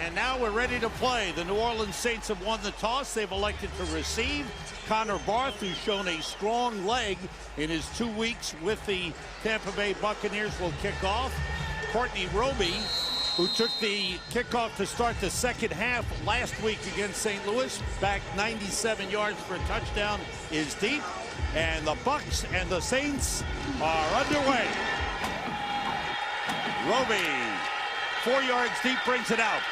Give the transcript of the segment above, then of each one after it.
And now we're ready to play. The New Orleans Saints have won the toss. They've elected to receive. Connor Barth, who's shown a strong leg in his 2 weeks with the Tampa Bay Buccaneers, will kick off. Courtney Roby, who took the kickoff to start the second half last week against St. Louis, back 97 yards for a touchdown, is deep. And the Bucs and the Saints are underway. Roby, 4 yards deep, brings it out.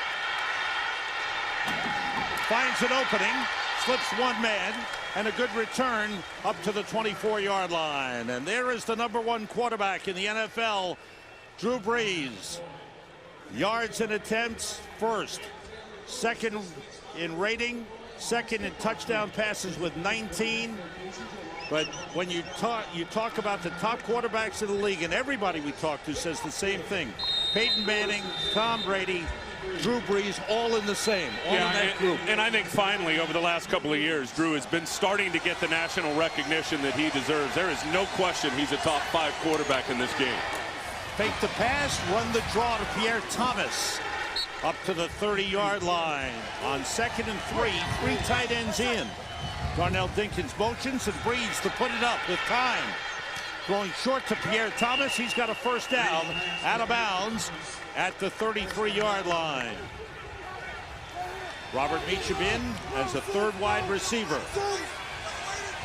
Finds an opening, slips one man, and a good return up to the 24-yard line. And there is the #1 quarterback in the NFL, Drew Brees. Yards and attempts first, second in rating, second in touchdown passes with 19. But when you talk about the top quarterbacks in the league, and everybody we talk to says the same thing. Peyton Manning, Tom Brady, Drew Brees, all in the same, all in that group. And I think finally, over the last couple of years, Drew has been starting to get the national recognition that he deserves. There is no question he's a top 5 quarterback in this game. Fake the pass, run the draw to Pierre Thomas. Up to the 30-yard line. On 2nd and 3, 3 tight ends in. Darnell Dinkins motions and Brees to put it up with time. Throwing short to Pierre Thomas. He's got a first down, out of bounds at the 33-yard line. Robert Meacham in as a 3rd wide receiver.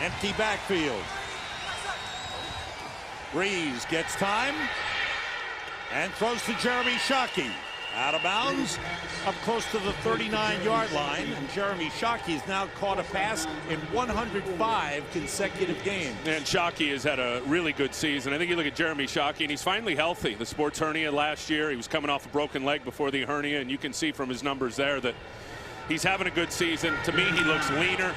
Empty backfield. Brees gets time and throws to Jeremy Shockey. Out of bounds, up close to the 39-yard line. And Jeremy Shockey has now caught a pass in 105 consecutive games. And Shockey has had a really good season. I think you look at Jeremy Shockey, and he's finally healthy. The sports hernia last year, he was coming off a broken leg before the hernia, and you can see from his numbers there that he's having a good season. To me, he looks leaner,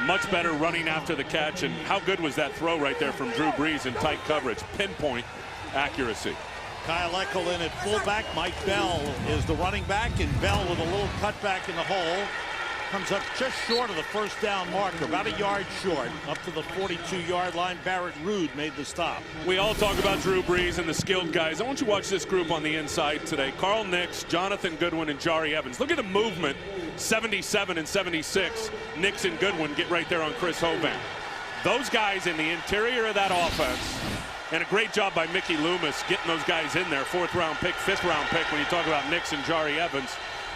much better running after the catch. And how good was that throw right there from Drew Brees in tight coverage? Pinpoint accuracy. Kyle Eckel in at fullback. Mike Bell is the running back, and Bell with a little cutback in the hole. Comes up just short of the first down marker, about a yard short, up to the 42-yard line. Barrett Ruud made the stop. We all talk about Drew Brees and the skilled guys. I want you to watch this group on the inside today. Carl Nix, Jonathan Goodwin, and Jari Evans. Look at the movement. 77 and 76. Nix and Goodwin get right there on Chris Hovan. Those guys in the interior of that offense. And a great job by Mickey Loomis getting those guys in there. 4th-round pick, 5th-round pick when you talk about Nix and Jari Evans.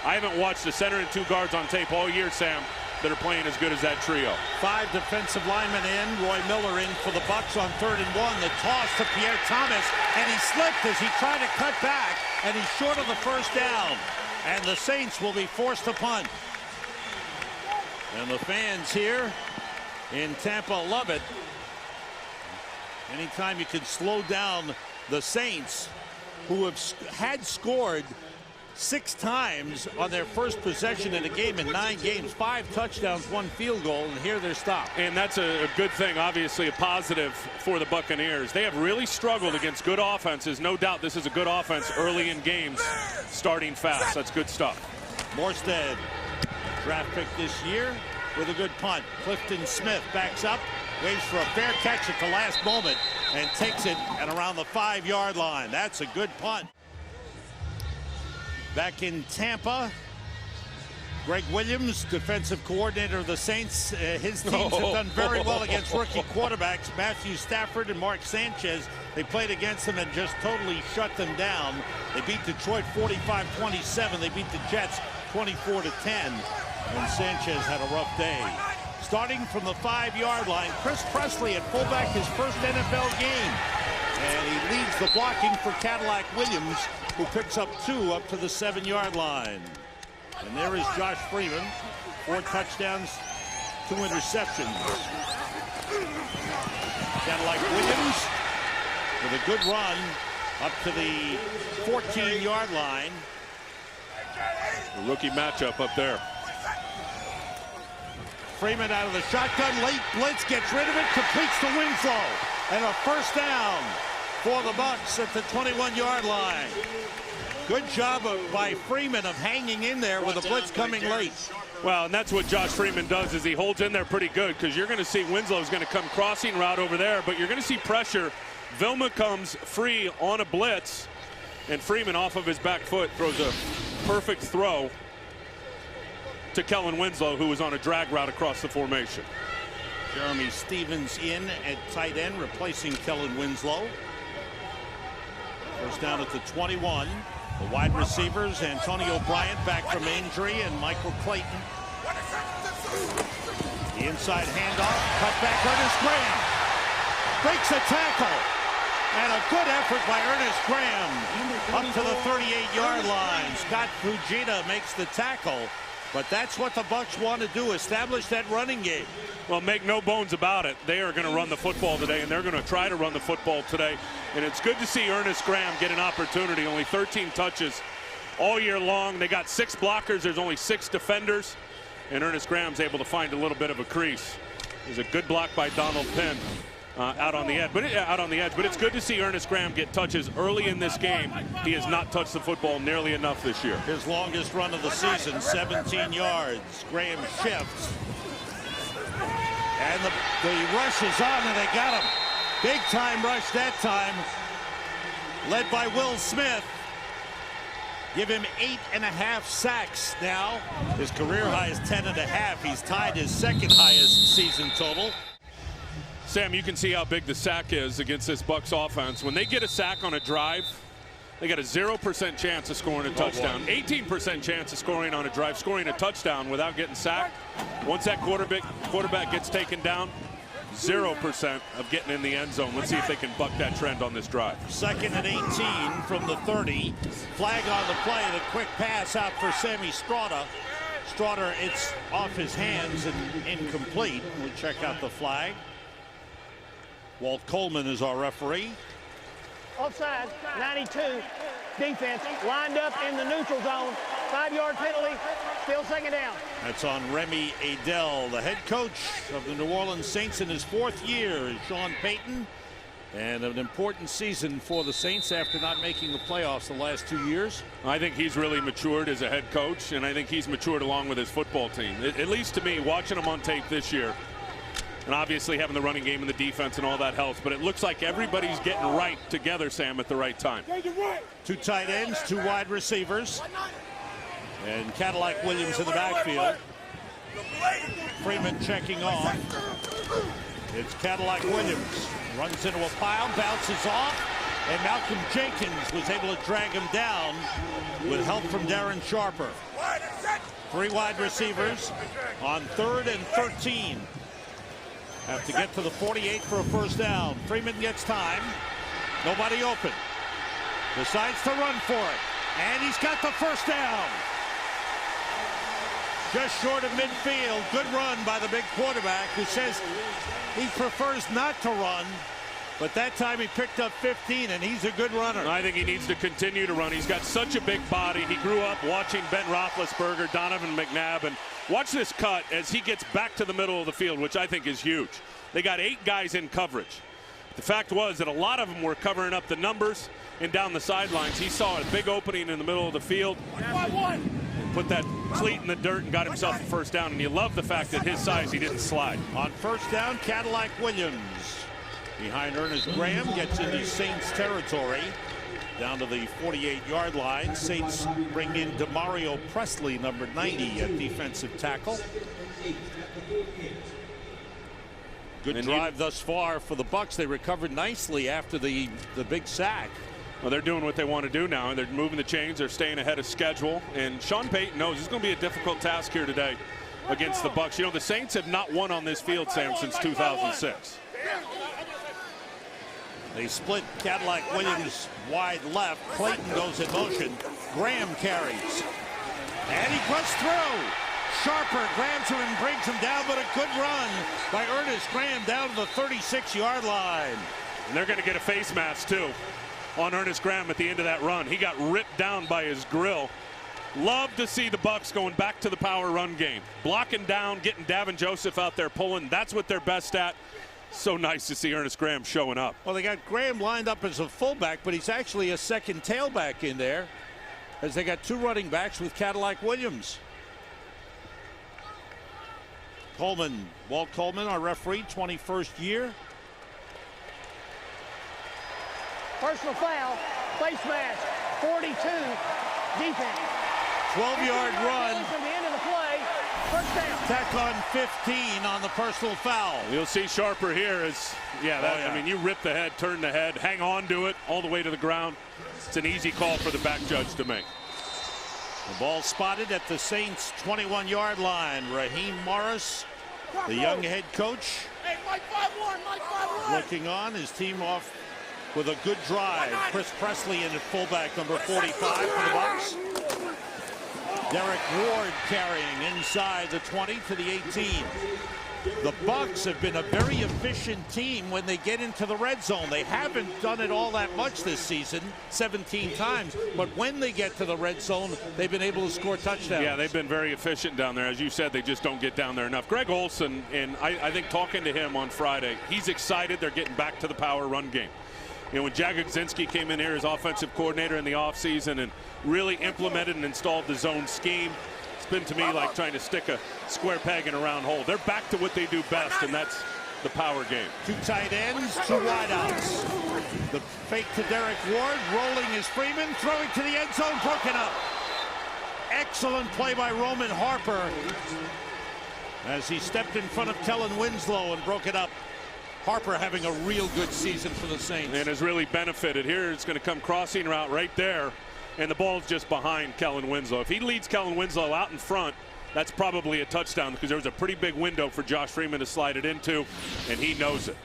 I haven't watched a center and 2 guards on tape all year, Sam, that are playing as good as that trio. 5 defensive linemen in. Roy Miller in for the Bucs on 3rd and 1. The toss to Pierre Thomas, and he slipped as he tried to cut back, and he's short of the first down. And the Saints will be forced to punt. And the fans here in Tampa love it. Anytime you can slow down the Saints, who have had scored 6 times on their first possession in a game in 9 games, 5 touchdowns, 1 field goal, and here they're stopped. And that's a good thing, obviously a positive for the Buccaneers. They have really struggled against good offenses. No doubt this is a good offense early in games, starting fast. That's good stuff. Morstead, draft pick this year, with a good punt. Clifton Smith backs up, waits for a fair catch at the last moment, and takes it at around the 5-yard line. That's a good punt. Back in Tampa, Greg Williams, defensive coordinator of the Saints. His teams have done very well against rookie quarterbacks, Matthew Stafford and Mark Sanchez. They played against them and just totally shut them down. They beat Detroit 45-27. They beat the Jets 24-10. And Sanchez had a rough day. Starting from the 5-yard line, Chris Presley at fullback, his first NFL game. And he leads the blocking for Cadillac Williams, who picks up 2 up to the 7-yard line. And there is Josh Freeman, 4 touchdowns, 2 interceptions. Cadillac Williams with a good run up to the 14-yard line. A rookie matchup up there. Freeman out of the shotgun, late blitz, gets rid of it, completes to Winslow. And a first down for the Bucs at the 21-yard line. Good job by Freeman of hanging in there with the blitz coming late. Well, and that's what Josh Freeman does, is he holds in there pretty good, because you're going to see Winslow's going to come crossing route over there, but you're going to see pressure. Vilma comes free on a blitz, and Freeman off of his back foot throws a perfect throw to Kellen Winslow, who was on a drag route across the formation. Jeremy Stevens in at tight end, replacing Kellen Winslow. First down at the 21. The wide receivers, Antonio Bryant back from injury, and Michael Clayton. The inside handoff, cut back, Ernest Graham breaks a tackle, and a good effort by Ernest Graham up to the 38-yard line. Scott Fujita makes the tackle, but that's what the Bucs want to do, establish that running game. Well, make no bones about it, they are going to run the football today, and they're going to try to run the football today. And it's good to see Ernest Graham get an opportunity. Only 13 touches all year long. They got 6 blockers. There's only 6 defenders. And Ernest Graham's able to find a little bit of a crease. There's a good block by Donald Penn out on the edge. But it's good to see Ernest Graham get touches early in this game. He has not touched the football nearly enough this year. His longest run of the season, 17 yards. Graham shifts. And the rush is on, and they got him. Big time rush that time, led by Will Smith. Give him 8.5 sacks now. His career high is 10.5. He's tied his second highest season total. Sam, you can see how big the sack is against this Bucs offense. When they get a sack on a drive, they got a 0% chance of scoring a touchdown. 18% chance of scoring on a drive, scoring a touchdown without getting sacked. Once that quarterback gets taken down, 0% of getting in the end zone. Let's see if they can buck that trend on this drive. 2nd and 18 from the 30. Flag on the play. The quick pass out for Sammy Straughter. Straughter, it's off his hands and incomplete. We'll check out the flag. Walt Coleman is our referee. Offside, 92. Defense lined up in the neutral zone. 5-yard penalty. Still 2nd down. That's on Remy Adel, the head coach of the New Orleans Saints in his 4th year, is Sean Payton. And an important season for the Saints after not making the playoffs the last 2 years. I think he's really matured as a head coach, and I think he's matured along with his football team. At least to me, watching him on tape this year, and obviously having the running game and the defense and all that helps, but it looks like everybody's getting right together, Sam, at the right time. 2 tight ends, 2 wide receivers, and Cadillac Williams in the backfield. Freeman checking off. It's Cadillac Williams. Runs into a pile, bounces off, and Malcolm Jenkins was able to drag him down with help from Darren Sharper. 3 wide receivers on 3rd and 13. Have to get to the 48 for a first down. Freeman gets time. Nobody open. Decides to run for it. And he's got the first down. Just short of midfield. Good run by the big quarterback, who says he prefers not to run. But that time he picked up 15, and he's a good runner. I think he needs to continue to run. He's got such a big body. He grew up watching Ben Roethlisberger, Donovan McNabb, and watch this cut as he gets back to the middle of the field, which I think is huge. They got 8 guys in coverage. The fact was that a lot of them were covering up the numbers and down the sidelines. He saw a big opening in the middle of the field. Put that cleat in the dirt and got himself a first down, and you love the fact that his size, he didn't slide. On first down, Cadillac Williams behind Ernest Graham gets into Saints territory down to the 48-yard line. Saints bring in Demario Presley, number 90, at defensive tackle. Good drive thus far for the Bucs. They recovered nicely after the big sack. Well, they're doing what they want to do now, and they're moving the chains. They're staying ahead of schedule, and Sean Payton knows it's going to be a difficult task here today against the Bucs. You know, the Saints have not won on this field, Sam, since 2006. They split Cadillac Williams wide left. Clayton goes in motion. Graham carries. And he cuts through. Sharper grabs him and brings him down, but a good run by Ernest Graham down to the 36-yard line. And they're going to get a face mask, too, on Ernest Graham at the end of that run. He got ripped down by his grill. Love to see the Bucs going back to the power run game. Blocking down, getting Davin Joseph out there pulling. That's what they're best at. So nice to see Ernest Graham showing up. Well, they got Graham lined up as a fullback, but he's actually a second tailback in there, as they got 2 running backs with Cadillac Williams. Coleman, Walt Coleman, our referee, 21st year. Personal foul, face mask, 42, defense. 12-yard run. From the end of the play, First down. Tackle on 15 on the personal foul. You'll see Sharper here as, I mean, you rip the head, turn the head, hang on to it all the way to the ground. It's an easy call for the back judge to make. The ball spotted at the Saints' 21-yard line. Raheem Morris, the young head coach, looking on. His team off with a good drive. Chris Presley in at fullback, number 45 for the Bucs. Derek Ward carrying inside the 20 to the 18. The Bucs have been a very efficient team when they get into the red zone. They haven't done it all that much this season, 17 times, but when they get to the red zone, they've been able to score touchdowns. Yeah, they've been very efficient down there. As you said, they just don't get down there enough. Greg Olsen, and I think talking to him on Friday, he's excited they're getting back to the power run game. You know, when Jagodzinski came in here as offensive coordinator in the offseason and really implemented and installed the zone scheme, it's been to me like trying to stick a square peg in a round hole. They're back to what they do best, and that's the power game. 2 tight ends, 2 wideouts. The fake to Derek Ward, rolling is Freeman, throwing to the end zone, broken up. Excellent play by Roman Harper as he stepped in front of Kellen Winslow and broke it up. Harper having a real good season for the Saints. And has really benefited. Here it's going to come crossing route right there, and the ball's just behind Kellen Winslow. If he leads Kellen Winslow out in front, that's probably a touchdown because there was a pretty big window for Josh Freeman to slide it into, and he knows it.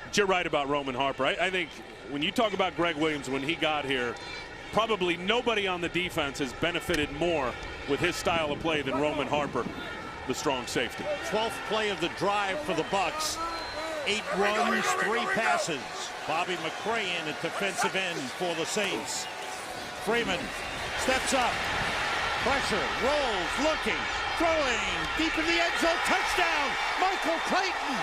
But you're right about Roman Harper. I think when you talk about Greg Williams when he got here, probably nobody on the defense has benefited more with his style of play than Roman Harper, the strong safety. 12th play of the drive for the Bucs. 8 runs, 3 passes. Bobby McCray in at defensive end for the Saints. Freeman steps up. Pressure, rolls, looking, throwing, deep in the end zone, touchdown, Michael Clayton.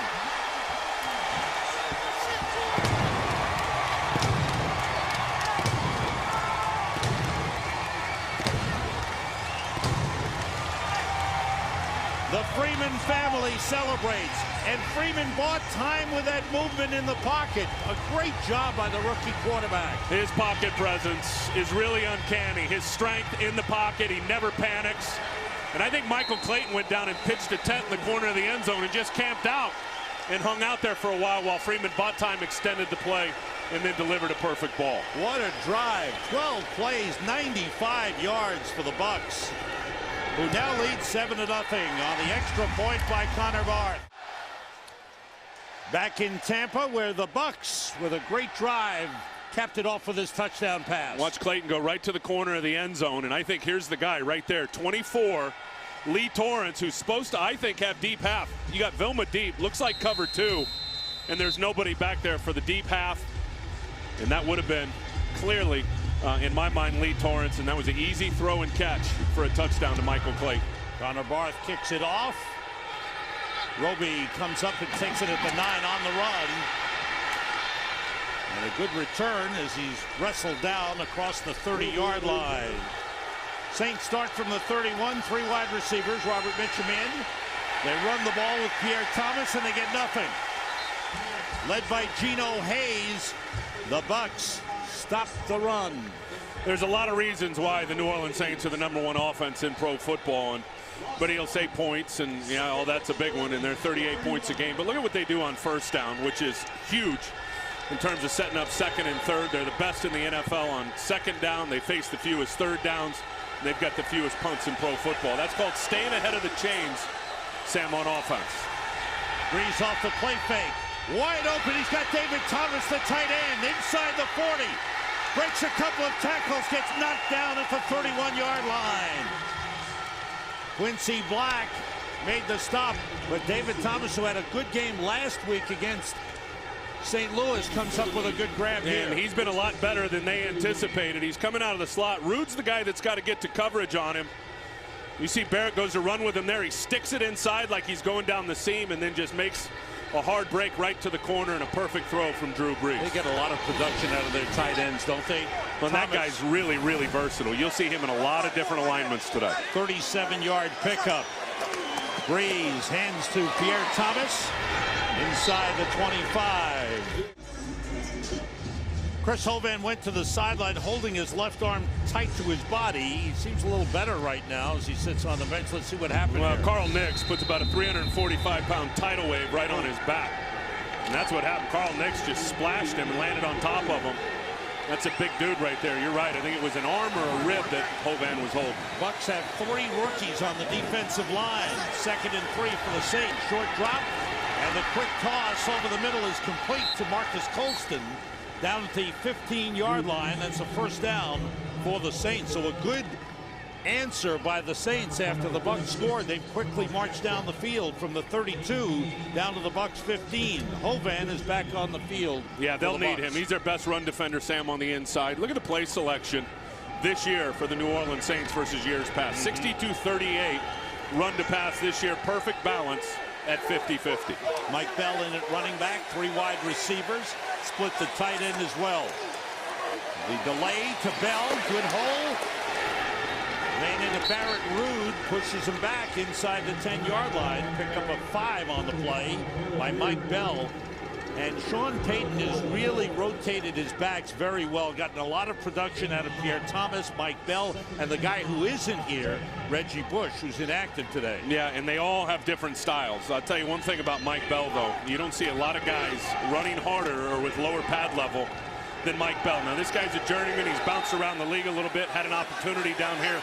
The Freeman family celebrates, and Freeman bought time with that movement in the pocket. A great job by the rookie quarterback. His pocket presence is really uncanny. His strength in the pocket, he never panics. And I think Michael Clayton went down and pitched a tent in the corner of the end zone and just camped out and hung out there for a while Freeman bought time, extended the play, and then delivered a perfect ball. What a drive. 12 plays, 95 yards for the Bucs, who now lead 7-0 on the extra point by Connor Barth. Back in Tampa, where the Bucs, with a great drive, capped it off with his touchdown pass. Watch Clayton go right to the corner of the end zone, and I think here's the guy right there, 24, Lee Torrance, who's supposed to, I think, have deep half. You got Vilma deep, looks like cover 2, and there's nobody back there for the deep half, and that would have been clearly, in my mind, Lee Torrance, and that was an easy throw and catch for a touchdown to Michael Clayton. Connor Barth kicks it off. Roby comes up and takes it at the 9 on the run. And a good return as he's wrestled down across the 30-yard line. Saints start from the 31, 3 wide receivers. Robert Mitchum in. They run the ball with Pierre Thomas, and they get nothing. Led by Geno Hayes, the Bucs stop the run. There's a lot of reasons why the New Orleans Saints are the #1 offense in pro football, but he'll say points, and oh, that's a big one, and they're 38 points a game. But look at what they do on first down, which is huge in terms of setting up second and third. They're the best in the NFL on second down. They face the fewest third downs. They've got the fewest punts in pro football. That's called staying ahead of the chains, Sam, on offense. Breeze off the play fake. Wide open, he's got David Thomas, the tight end, inside the 40. Breaks a couple of tackles, gets knocked down at the 31-yard line. Quincy Black made the stop, but David Thomas, who had a good game last week against St. Louis, comes up with a good grab here. And he's been a lot better than they anticipated. He's coming out of the slot. Rude's the guy that's got to get to coverage on him. You see Barrett goes to run with him there. He sticks it inside like he's going down the seam and then just makes a hard break right to the corner and a perfect throw from Drew Brees. They get a lot of production out of their tight ends, don't they? Well, that guy's really, really versatile. You'll see him in a lot of different alignments today. 37-yard pickup. Brees hands to Pierre Thomas inside the 25. Chris Hovan went to the sideline holding his left arm tight to his body. He seems a little better right now as he sits on the bench. Let's see what happens. Well, here. Carl Nix puts about a 345-pound tidal wave right on his back. And that's what happened. Carl Nix just splashed him and landed on top of him. That's a big dude right there. You're right. I think it was an arm or a rib that Hovan was holding. Bucs have 3 rookies on the defensive line. 2nd and 3 for the Saints. Short drop, and the quick toss over the middle is complete to Marcus Colston down at the 15-yard line. That's a first down for the Saints. So a good answer by the Saints after the Bucs scored. They've quickly marched down the field from the 32 down to the Bucs 15. Hovan is back on the field. Yeah, they'll need him. He's their best run defender, Sam, on the inside. Look at the play selection this year for the New Orleans Saints versus years past. 62-38 run to pass this year. Perfect balance at 50-50. Mike Bell in at running back. 3 wide receivers. Split the tight end as well. The delay to Bell. Good hole. Ran into Barrett. Rude pushes him back inside the 10-yard line. Picked up a 5 on the play by Mike Bell. And Sean Payton has really rotated his backs very well. Gotten a lot of production out of Pierre Thomas, Mike Bell, and the guy who isn't here, Reggie Bush, who's inactive today. Yeah, and they all have different styles. I'll tell you one thing about Mike Bell, though. You don't see a lot of guys running harder or with lower pad level than Mike Bell. Now, this guy's a journeyman. He's bounced around the league a little bit, had an opportunity down here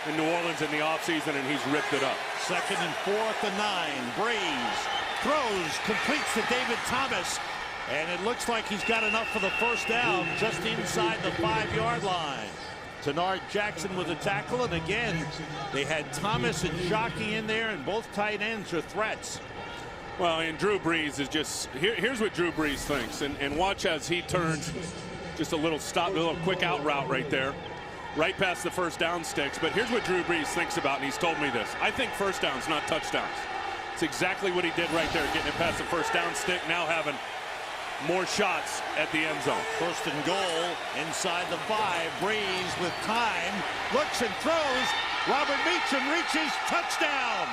in New Orleans in the offseason, and he's ripped it up. 2nd and 4th and 9. Breeze throws, completes to David Thomas, and it looks like he's got enough for the first down just inside the 5-yard line. Tenard Jackson with a tackle, and again, they had Thomas and Shockey in there, and both tight ends are threats. Well, and Drew Brees is just, here's what Drew Brees thinks, and watch as he turns just a little quick out route right there, right past the first down sticks. But here's what Drew Brees thinks about, and he's told me this. I think first downs, not touchdowns. It's exactly what he did right there, getting it past the first down stick, now having more shots at the end zone. 1st and goal inside the 5. Breeze with time, looks and throws. Robert Meacham reaches, touchdown.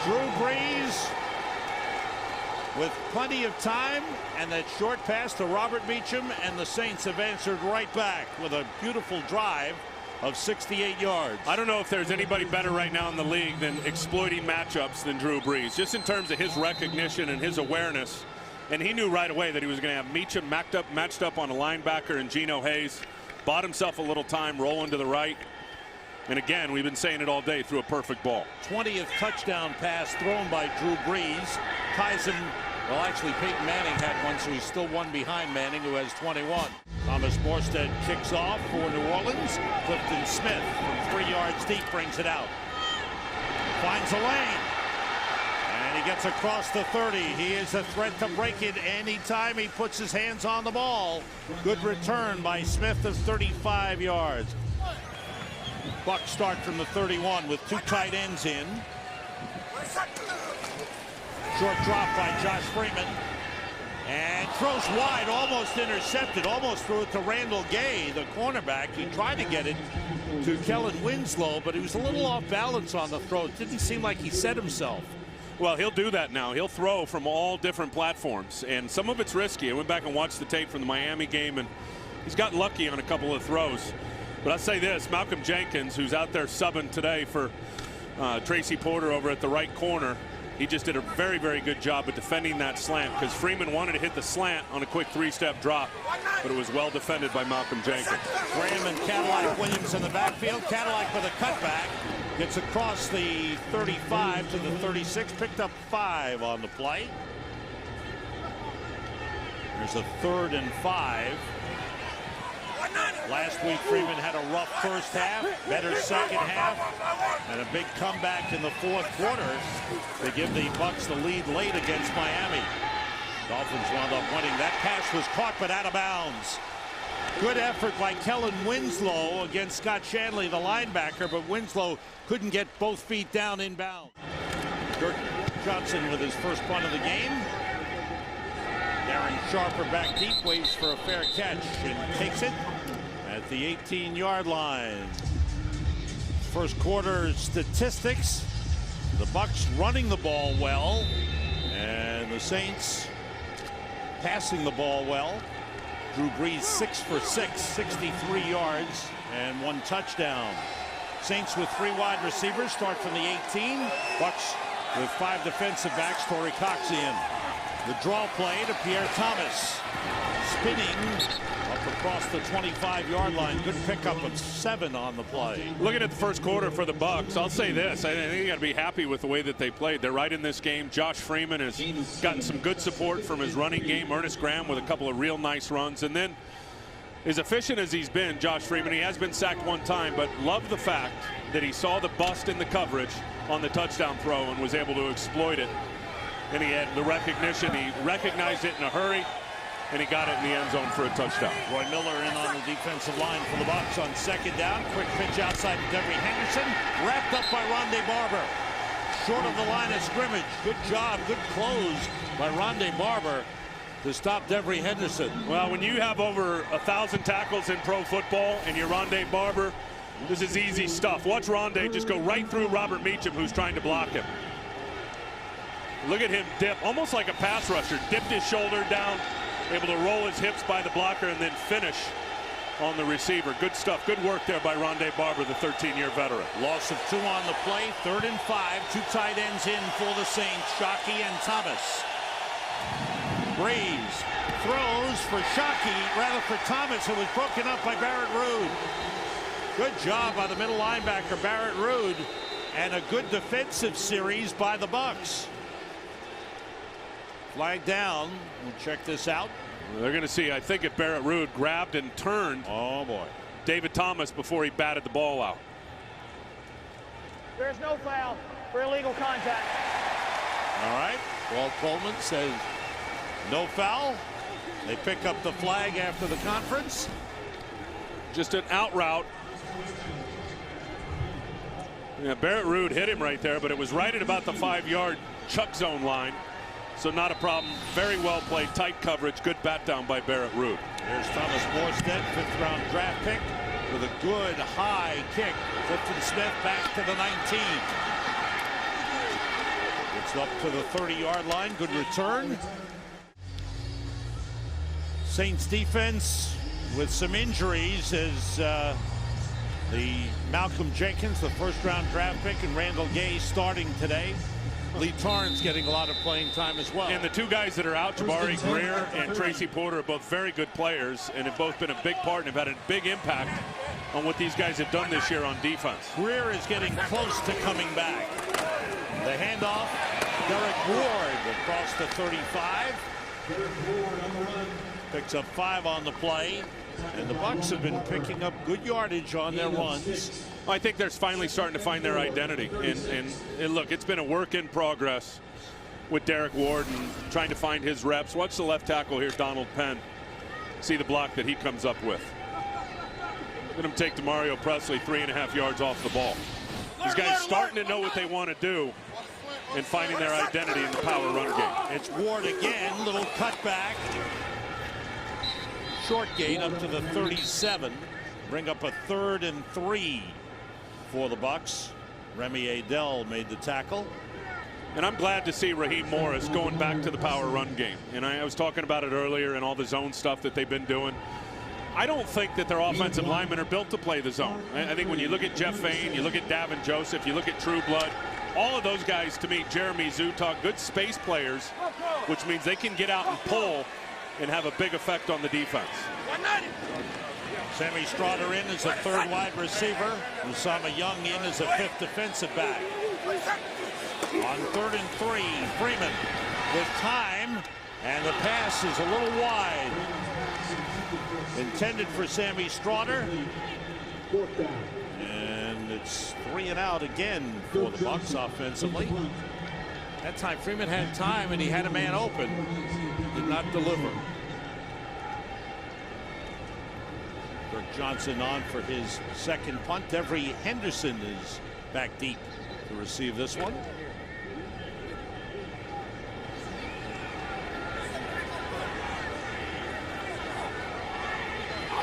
Drew Brees with plenty of time, and that short pass to Robert Meacham, and the Saints have answered right back with a beautiful drive of 68 yards. I don't know if there's anybody better right now in the league than exploiting matchups than Drew Brees, just in terms of his recognition and his awareness. And he knew right away that he was going to have Meacham matched up on a linebacker and Geno Hayes. Bought himself a little time, rolling to the right. And again, we've been saying it all day, threw a perfect ball. 20th touchdown pass thrown by Drew Brees. Ties him, well, actually Peyton Manning had one, so he's still one behind Manning, who has 21. Thomas Morstead kicks off for New Orleans. Clifton Smith from 3 yards deep brings it out. Finds a lane. And he gets across the 30. He is a threat to break it anytime he puts his hands on the ball. Good return by Smith of 35 yards. Bucs start from the 31 with 2 tight ends in. Short drop by Josh Freeman. And throws wide, almost intercepted, almost threw it to Randall Gay, the cornerback. He tried to get it to Kellen Winslow, but he was a little off balance on the throw. It didn't seem like he set himself. Well, he'll do that now. He'll throw from all different platforms, and some of it's risky. I went back and watched the tape from the Miami game, and he's got lucky on a couple of throws. But I'll say this, Malcolm Jenkins, who's out there subbing today for Tracy Porter over at the right corner, he just did a very, very good job of defending that slant, because Freeman wanted to hit the slant on a quick 3-step drop, but it was well defended by Malcolm Jenkins. Graham and Cadillac Williams in the backfield. Cadillac with a cutback. Gets across the 35 to the 36. Picked up 5 on the play. There's a 3rd and 5. Last week, Freeman had a rough first half, better second half, and a big comeback in the 4th quarter to give the Bucs the lead late against Miami. Dolphins wound up winning. That pass was caught but out of bounds. Good effort by Kellen Winslow against Scott Shanley, the linebacker, but Winslow couldn't get both feet down inbound. Dirk Johnson with his first punt of the game. Darren Sharper back deep, waits for a fair catch and takes it at the 18-yard line. First quarter statistics. The Bucs running the ball well, and the Saints passing the ball well. Drew Brees 6 for 6, 63 yards and 1 touchdown. Saints with 3 wide receivers start from the 18. Bucs with 5 defensive backs. Torrey Cox in. The draw play to Pierre Thomas. Spinning up across the 25-yard line. Good pickup of 7 on the play. Looking at the first quarter for the Bucs, I'll say this. I think you got to be happy with the way that they played. They're right in this game. Josh Freeman has gotten some good support from his running game. Ernest Graham with a couple of real nice runs. And then, as efficient as he's been, Josh Freeman, he has been sacked 1 time, but love the fact that he saw the bust in the coverage on the touchdown throw and was able to exploit it. And he had the recognition. He recognized it in a hurry, and he got it in the end zone for a touchdown. Roy Miller in on the defensive line for the Bucs on 2nd down. Quick pitch outside to Devery Henderson. Wrapped up by Rondé Barber. Short of the line of scrimmage. Good job, good close by Rondé Barber to stop Devery Henderson. Well, when you have over 1,000 tackles in pro football and you're Rondé Barber, this is easy stuff. Watch Rondé just go right through Robert Meacham, who's trying to block him. Look at him dip, almost like a pass rusher. Dipped his shoulder down, able to roll his hips by the blocker and then finish on the receiver. Good stuff. Good work there by Rondé Barber, the 13-year veteran. Loss of 2 on the play. 3rd and 5. 2 tight ends in for the Saints. Shockey and Thomas. Brees throws for Shockey, rather for Thomas, who was broken up by Barrett Ruud. Good job by the middle linebacker, Barrett Ruud, and a good defensive series by the Bucs. Flag down. We'll check this out. They're going to see, I think, if Barrett Ruud grabbed and turned David Thomas before he batted the ball out. There's no foul for illegal contact. All right. Walt Coleman says no foul. They pick up the flag after the conference. Just an out route. Yeah, Barrett Ruud hit him right there, but it was right at about the 5-yard chuck zone line. So not a problem. Very well played. Tight coverage. Good bat down by Barrett Ruud. There's Thomas Morstead, 5th-round draft pick, with a good high kick. Clifton Smith back to the 19. It's up to the 30-yard line. Good return. Saints defense with some injuries as the Malcolm Jenkins, the 1st-round draft pick, and Randall Gay starting today. Lee Torrance getting a lot of playing time as well. And the 2 guys that are out, Jabari Greer and Tracy Porter, are both very good players and have both been a big part and have had a big impact on what these guys have done this year on defense. Greer is getting close to coming back. The handoff, Derek Ward across the 35. Picks up 5 on the play. And the Bucs have been picking up good yardage on their runs. I think they're finally starting to find their identity. And look, it's been a work in progress with Derek Ward and trying to find his reps. Watch the left tackle here, Donald Penn. See the block that he comes up with. Let him take to Mario Presley 3.5 yards off the ball. These guys starting to know what they want to do and finding their identity in the power run game. It's Ward again, little cutback. Short gain up to the 37. Bring up a 3rd and 3 for the Bucs. Remy Adell made the tackle. And I'm glad to see Raheem Morris going back to the power run game. And I was talking about it earlier and all the zone stuff that they've been doing. I don't think that their offensive linemen are built to play the zone. I think when you look at Jeff Fain, you look at Davin Joseph, you look at True Blood, all of those guys, to me, Jeremy Zutak, good space players, which means they can get out and pull and have a big effect on the defense. Sammy Stroughter in as a 3rd wide receiver. Usama Young in as a 5th defensive back. On 3rd and 3, Freeman with time, and the pass is a little wide. Intended for Sammy Stroughter. And it's 3 and out again for the Bucs offensively. That time Freeman had time and he had a man open. Did not deliver. Kirk Johnson on for his 2nd punt. Devery Henderson is back deep to receive this one.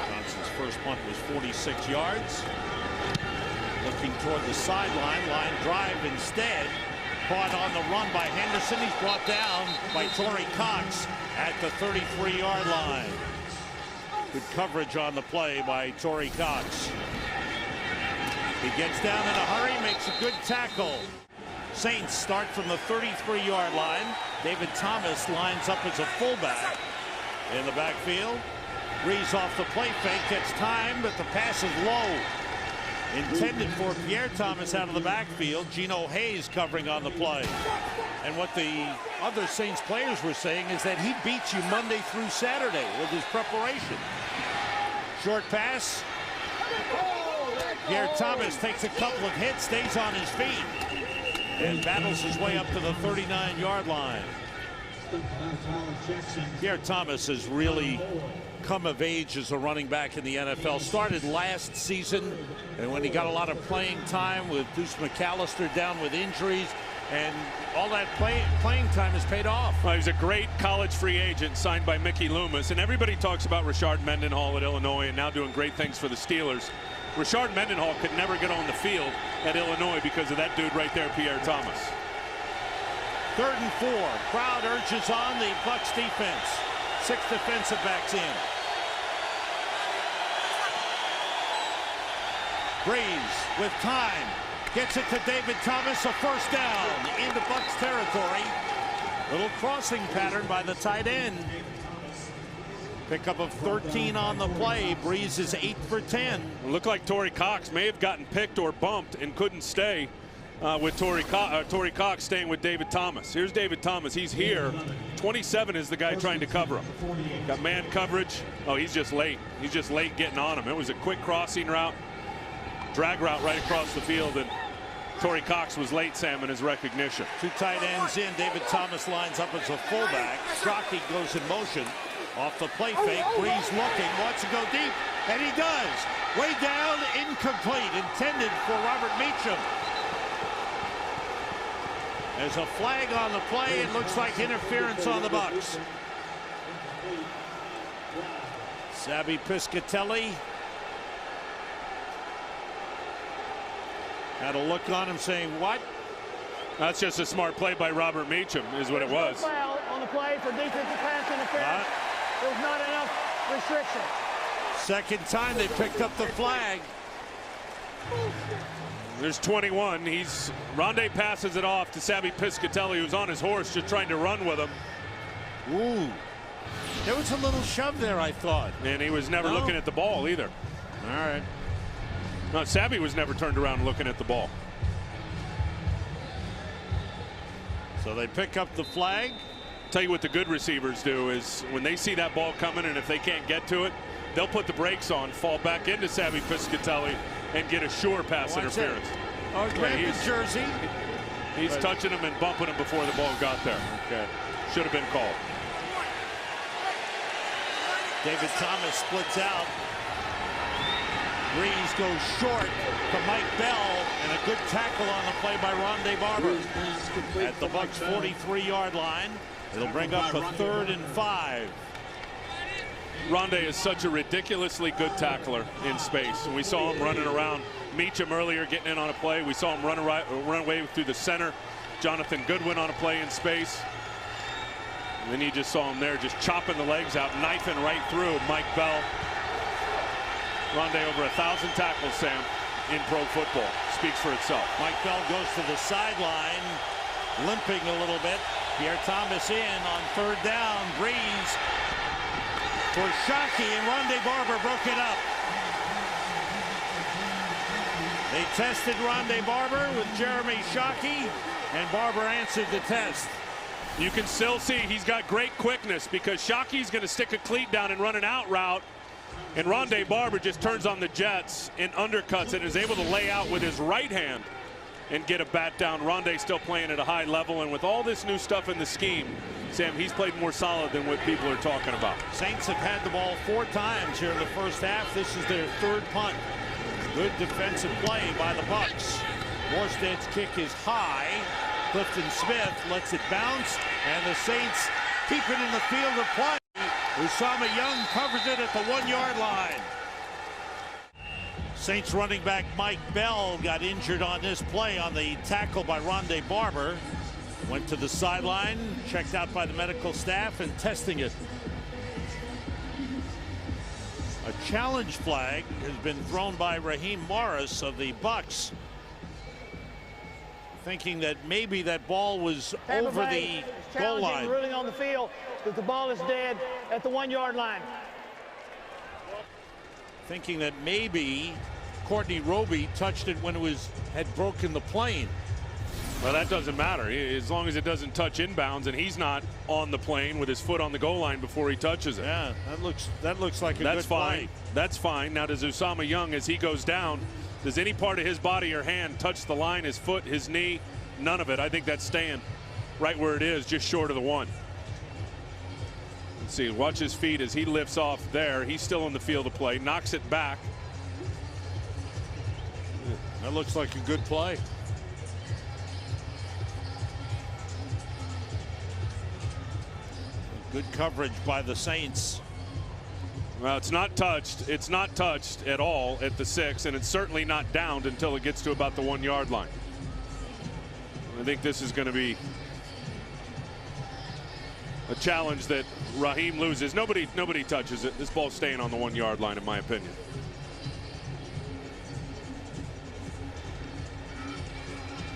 Johnson's first punt was 46 yards. Looking toward the sideline. Line drive instead. Caught on the run by Henderson. He's brought down by Torrey Cox at the 33-yard line. Good coverage on the play by Torrey Cox. He gets down in a hurry, makes a good tackle. Saints start from the 33-yard line. David Thomas lines up as a fullback in the backfield. Breeze off the play fake, gets time, but the pass is low. Intended for Pierre Thomas out of the backfield. Geno Hayes covering on the play. And what the other Saints players were saying is that he beats you Monday through Saturday with his preparation. Short pass. Pierre Thomas takes a couple of hits, stays on his feet, and battles his way up to the 39-yard line. Pierre Thomas has really come of age as a running back in the NFL. Started last season, and when he got a lot of playing time with Deuce McAllister down with injuries, and all that playing time has paid off. Well, he's a great college free agent signed by Mickey Loomis, and everybody talks about Rashard Mendenhall at Illinois and now doing great things for the Steelers. Rashard Mendenhall could never get on the field at Illinois because of that dude right there, Pierre Thomas. 3rd and 4. Crowd urges on the Bucs defense. 6 defensive backs in. Breeze with time. Gets it to David Thomas. A first down into Bucs territory. Little crossing pattern by the tight end. Pickup of 13 on the play. Breeze is 8 for 10. It looked like Torrey Cox may have gotten picked or bumped and couldn't stay with Torrey Cox staying with David Thomas. Here's David Thomas. He's here. 27 is the guy trying to cover him. Got man coverage. Oh, he's just late. He's just late getting on him. It was a quick crossing route, drag route right across the field, and Torrey Cox was late, Sam, in his recognition. 2 tight ends in. David Thomas lines up as a fullback. Shockey goes in motion. Off the play fake, Breeze looking, wants to go deep, and he does. Way down, incomplete, intended for Robert Meacham. There's a flag on the play. It looks like interference on the Bucs. Sabby Piscatelli had a look on him saying, what? That's just a smart play by Robert Meacham, is what it was. Foul on the play for defensive pass interference. There's not enough restriction. Second time they picked up the flag. There's 21. Rondé passes it off to Sabby Piscatelli, who's on his horse, just trying to run with him. Ooh. There was a little shove there, I thought. And he was never looking at the ball either. All right. No, Sabby was never turned around looking at the ball. So they pick up the flag. Tell you what the good receivers do is when they see that ball coming, and if they can't get to it, they'll put the brakes on, fall back into Sabby Piscatelli, and get a sure pass interference. Oh, grab his jersey. He's touching him and bumping him before the ball got there. Okay. Should have been called. David Thomas splits out. Breeze goes short to Mike Bell, and a good tackle on the play by Rondé Barber at the Bucs 43-yard line. It'll bring up a 3rd and 5. Rondé is such a ridiculously good tackler in space. And we saw him running around Meacham earlier, getting in on a play. We saw him run away through the center. Jonathan Goodwin on a play in space. And then you just saw him there just chopping the legs out, knifing right through Mike Bell. Rondé over 1,000 tackles, Sam, in pro football. Speaks for itself. Mike Bell goes to the sideline, limping a little bit. Pierre Thomas in on 3rd down. Breeze for Shockey, and Rondé Barber broke it up. They tested Rondé Barber with Jeremy Shockey, and Barber answered the test. You can still see he's got great quickness because Shockey's going to stick a cleat down and run an out route. And Rondé Barber just turns on the jets and undercuts and is able to lay out with his right hand and get a bat down. Rondé still playing at a high level, and with all this new stuff in the scheme, Sam, he's played more solid than what people are talking about. Saints have had the ball 4 times here in the first half. This is their 3rd punt. Good defensive play by the Bucs. Morstead's kick is high. Clifton Smith lets it bounce, and the Saints keep it in the field of play. Usama Young covers it at the 1-yard line. Saints running back Mike Bell got injured on this play on the tackle by Rondé Barber. Went to the sideline, checked out by the medical staff, and testing it. A challenge flag has been thrown by Raheem Morris of the Bucs, thinking that maybe that ball was over the goal line. Ruling on the field that the ball is dead at the 1-yard line. Thinking that maybe Courtney Roby touched it when it had broken the plane. Well, that doesn't matter as long as it doesn't touch inbounds and he's not on the plane with his foot on the goal line before he touches it. Yeah, that looks like a That's good fine. play. That's fine. Now, does Usama Young, as he goes down, does any part of his body or hand touch the line? His foot, his knee? None of it. I think that's staying right where it is, just short of the 1. Let's see. Watch his feet as he lifts off there. He's still in the field of play. Knocks it back. That looks like a good play. Good coverage by the Saints. Well, it's not touched. It's not touched at all at the 6, and it's certainly not downed until it gets to about the 1-yard line. I think this is going to be a challenge that Raheem loses. Nobody touches it. This ball's staying on the 1-yard line, in my opinion.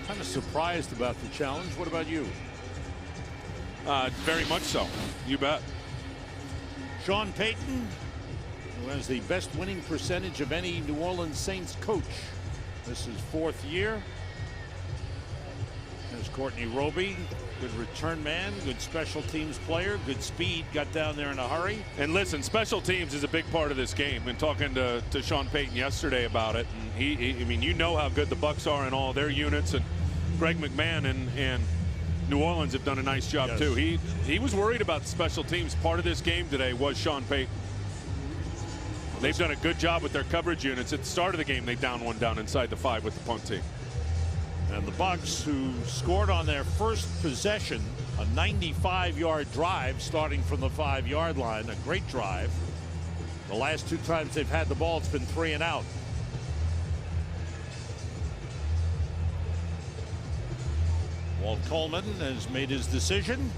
Kind of surprised about the challenge. What about you? Very much so. You bet. Sean Payton, who has the best winning percentage of any New Orleans Saints coach. This is 4th year. There's Courtney Roby, good return man, good special teams player, good speed, got down there in a hurry. And listen, special teams is a big part of this game. And talking to Sean Payton yesterday about it, and I mean, you know how good the Bucs are in all their units, and Greg McMahon and New Orleans have done a nice job too. He was worried about the special teams. Part of this game today was Sean Payton. They've done a good job with their coverage units. At the start of the game, they down one down inside the 5 with the punt team. And the Bucs, who scored on their first possession, a 95-yard drive starting from the 5-yard line, a great drive. The last 2 times they've had the ball, it's been 3 and out. Walt Coleman has made his decision.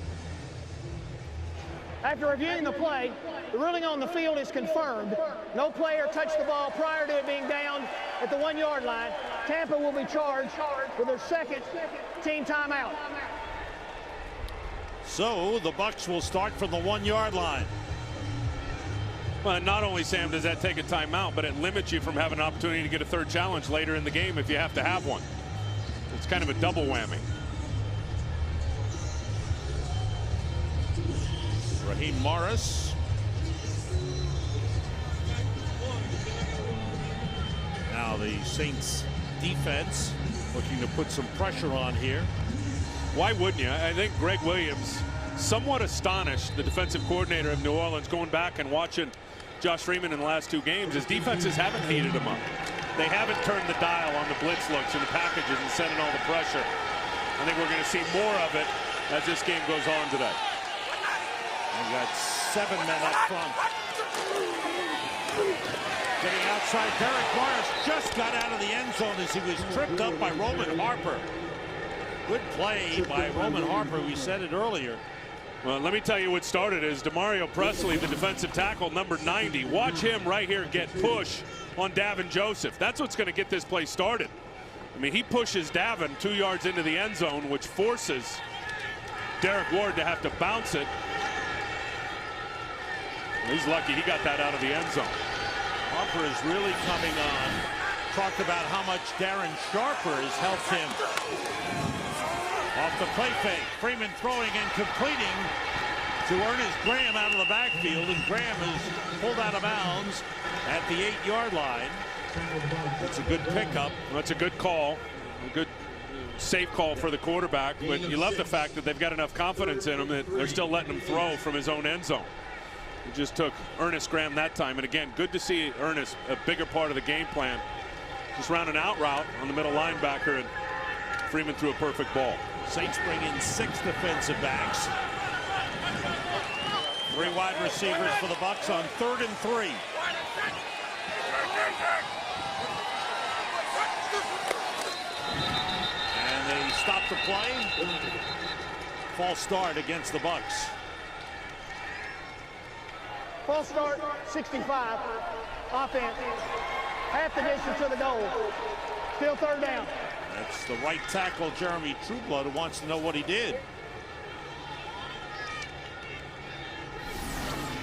After reviewing the play, the ruling on the field is confirmed. No player touched the ball prior to it being down at the 1-yard line. Tampa will be charged with their 2nd team timeout. So the Bucs will start from the 1-yard line. Well, not only, Sam, does that take a timeout, but it limits you from having an opportunity to get a 3rd challenge later in the game if you have to have one. It's kind of a double whammy. Raheem Morris. Now the Saints defense looking to put some pressure on here. Why wouldn't you? I think Greg Williams somewhat astonished the defensive coordinator of New Orleans going back and watching Josh Freeman in the last 2 games. His defenses haven't heated him up. They haven't turned the dial on the blitz looks and the packages and sending all the pressure. I think we're going to see more of it as this game goes on today. We got 7 men up front. Getting outside, Derek Morris just got out of the end zone as he was tripped up by Roman Harper. Good play by Roman Harper. We said it earlier. Well, let me tell you what started is Demario Presley, the defensive tackle, number 90. Watch him right here get push on Davin Joseph. That's what's going to get this play started. I mean, he pushes Davin 2 yards into the end zone, which forces Derek Ward to have to bounce it. He's lucky he got that out of the end zone. Harper is really coming on. Talked about how much Darren Sharper has helped him. Off the play fake. Freeman throwing and completing to Ernest Graham out of the backfield. And Graham is pulled out of bounds at the 8-yard line. That's a good pickup. That's a good call. A good safe call for the quarterback. But you love the fact that they've got enough confidence in him that they're still letting him throw from his own end zone. It just took Ernest Graham that time. And again, good to see Ernest a bigger part of the game plan. Just ran an out route on the middle linebacker, and Freeman threw a perfect ball. Saints bring in 6 defensive backs. 3 wide receivers for the Bucs on 3rd and 3. to play. False start against the Bucs. False start, 65. Offense. Half the distance to the goal. Still third down. That's the right tackle, Jeremy Trueblood, who wants to know what he did.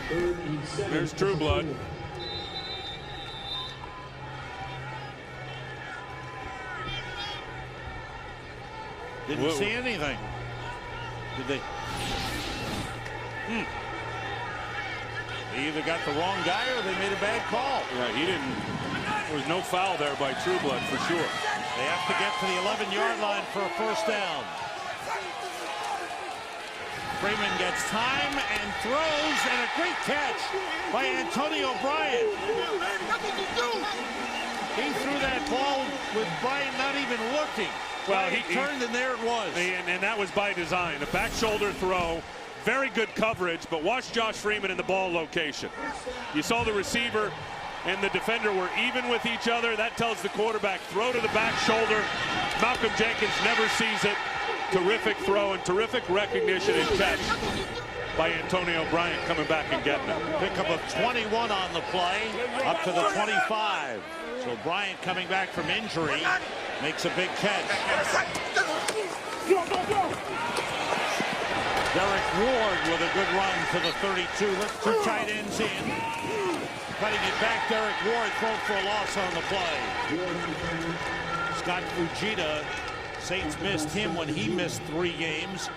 There's Trueblood. Didn't see anything. Did they? They either got the wrong guy or they made a bad call. Yeah, he didn't. There was no foul there by Trueblood for sure. They have to get to the 11-yard line for a first down. Freeman gets time and throws, and a great catch by Antonio Bryant. He threw that ball with Bryant not even looking. Well, he turned, and there it was. And that was by design. A back shoulder throw. Very good coverage, but watch Josh Freeman in the ball location. You saw the receiver and the defender were even with each other. That tells the quarterback, throw to the back shoulder. Malcolm Jenkins never sees it. Terrific throw and terrific recognition and catch by Antonio Bryant coming back and getting it. Pickup of 21 on the play, up to the 25. So Bryant coming back from injury makes a big catch. Derek Ward with a good run to the 32. Let's two tight ends in. Cutting it back, Derek Ward thrown for a loss on the play. Scott Fujita, Saints missed him when he missed 3 games.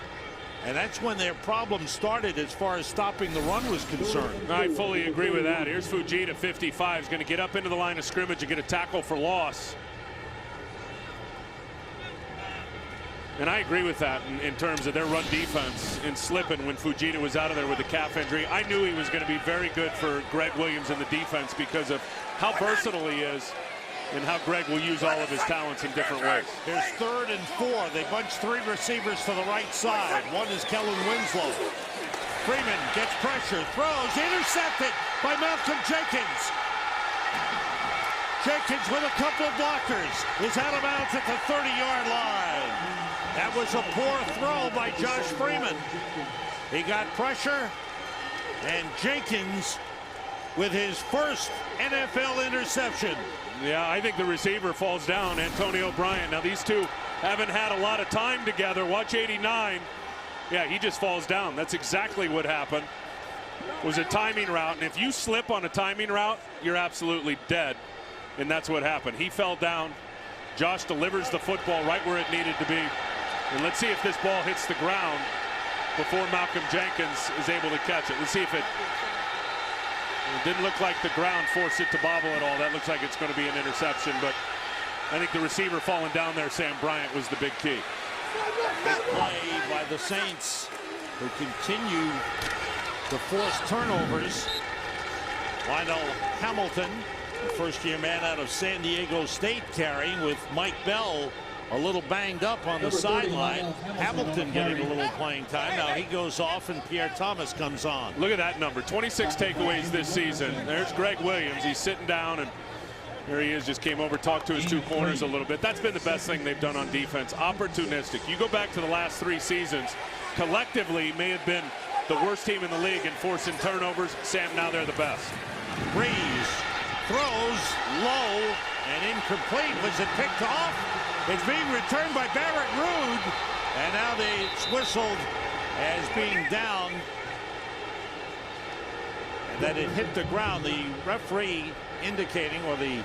And that's when their problem started as far as stopping the run was concerned. I fully agree with that. Here's Fujita, 55, is going to get up into the line of scrimmage and get a tackle for loss. And I agree with that in terms of their run defense and slipping when Fujita was out of there with the calf injury. I knew he was going to be very good for Greg Williams in the defense because of how versatile he is and how Greg will use all of his talents in different ways. Here's 3rd and 4. They bunch 3 receivers to the right side. One is Kellen Winslow. Freeman gets pressure, throws, intercepted by Malcolm Jenkins. Jenkins with a couple of blockers is out of bounds at the 30-yard line. That was a poor throw by Josh Freeman. He got pressure, and Jenkins with his first NFL interception. Yeah, I think the receiver falls down, Antonio Bryant. Now, these two haven't had a lot of time together. Watch 89. Yeah, he just falls down. That's exactly what happened. It was a timing route, and if you slip on a timing route, you're absolutely dead. And that's what happened. He fell down. Josh delivers the football right where it needed to be. And let's see if this ball hits the ground before Malcolm Jenkins is able to catch it. Let's see if it didn't look like the ground forced it to bobble at all. That looks like it's going to be an interception, but I think the receiver falling down there, Sam Bryant, was the big key. Big play by the Saints, who continue to force turnovers. Lionel Hamilton, the first-year man out of San Diego State, carrying with Mike Bell a little banged up on the sideline. Hamilton getting a little playing time. Now he goes off and Pierre Thomas comes on. Look at that number, 26 takeaways this season. There's Greg Williams. He's sitting down, and there he is, just came over, talked to his 2 corners a little bit. That's been the best thing they've done on defense, opportunistic. You go back to the last 3 seasons, collectively may have been the worst team in the league in forcing turnovers. Sam, now they're the best. Breeze throws low and incomplete. Was it picked off? It's being returned by Barrett Ruud, and now it's whistled as being down, and that it hit the ground. The referee indicating, or the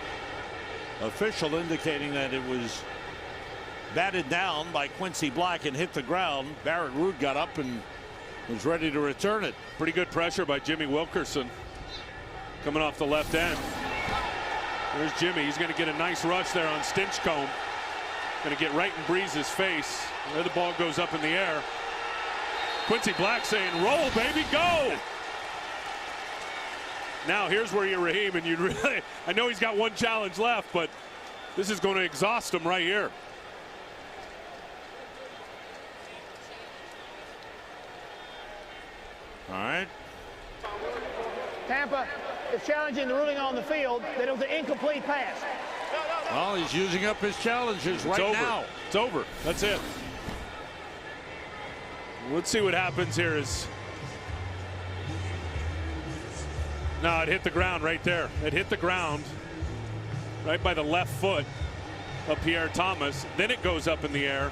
official indicating, that it was batted down by Quincy Black and hit the ground. Barrett Ruud got up and was ready to return it. Pretty good pressure by Jimmy Wilkerson coming off the left end. There's Jimmy. He's going to get a nice rush there on Stinchcomb. Going to get right in Breeze's face. There the ball goes up in the air. Quincy Black saying, roll, baby, go! Now, here's where you're Raheem, and you really, I know he's got 1 challenge left, but this is going to exhaust him right here. All right. Tampa is challenging the ruling on the field that it was an incomplete pass. Well, he's using up his challenges right now. It's over. That's it. Let's see what happens here. No, it hit the ground right there. It hit the ground right by the left foot of Pierre Thomas. Then it goes up in the air.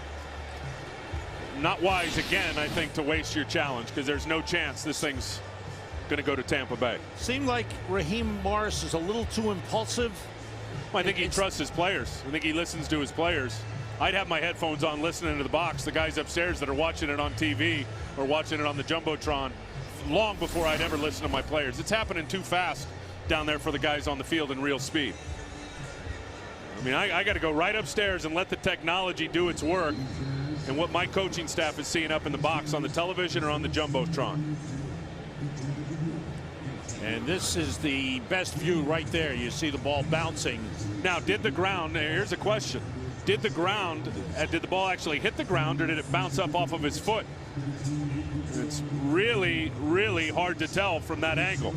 Not wise, again, I think, to waste your challenge, because there's no chance this thing's going to go to Tampa Bay. Seemed like Raheem Morris is a little too impulsive. Well, I think he trusts his players. I think he listens to his players. I'd have my headphones on listening to the box, the guys upstairs that are watching it on TV or watching it on the Jumbotron, long before I'd ever listen to my players. It's happening too fast down there for the guys on the field in real speed. I mean, I got to go right upstairs and let the technology do its work and what my coaching staff is seeing up in the box on the television or on the Jumbotron. And this is the best view right there. You see the ball bouncing. Now, did the ground, here's a question. Did the ball actually hit the ground, or did it bounce up off of his foot? It's really, really hard to tell from that angle.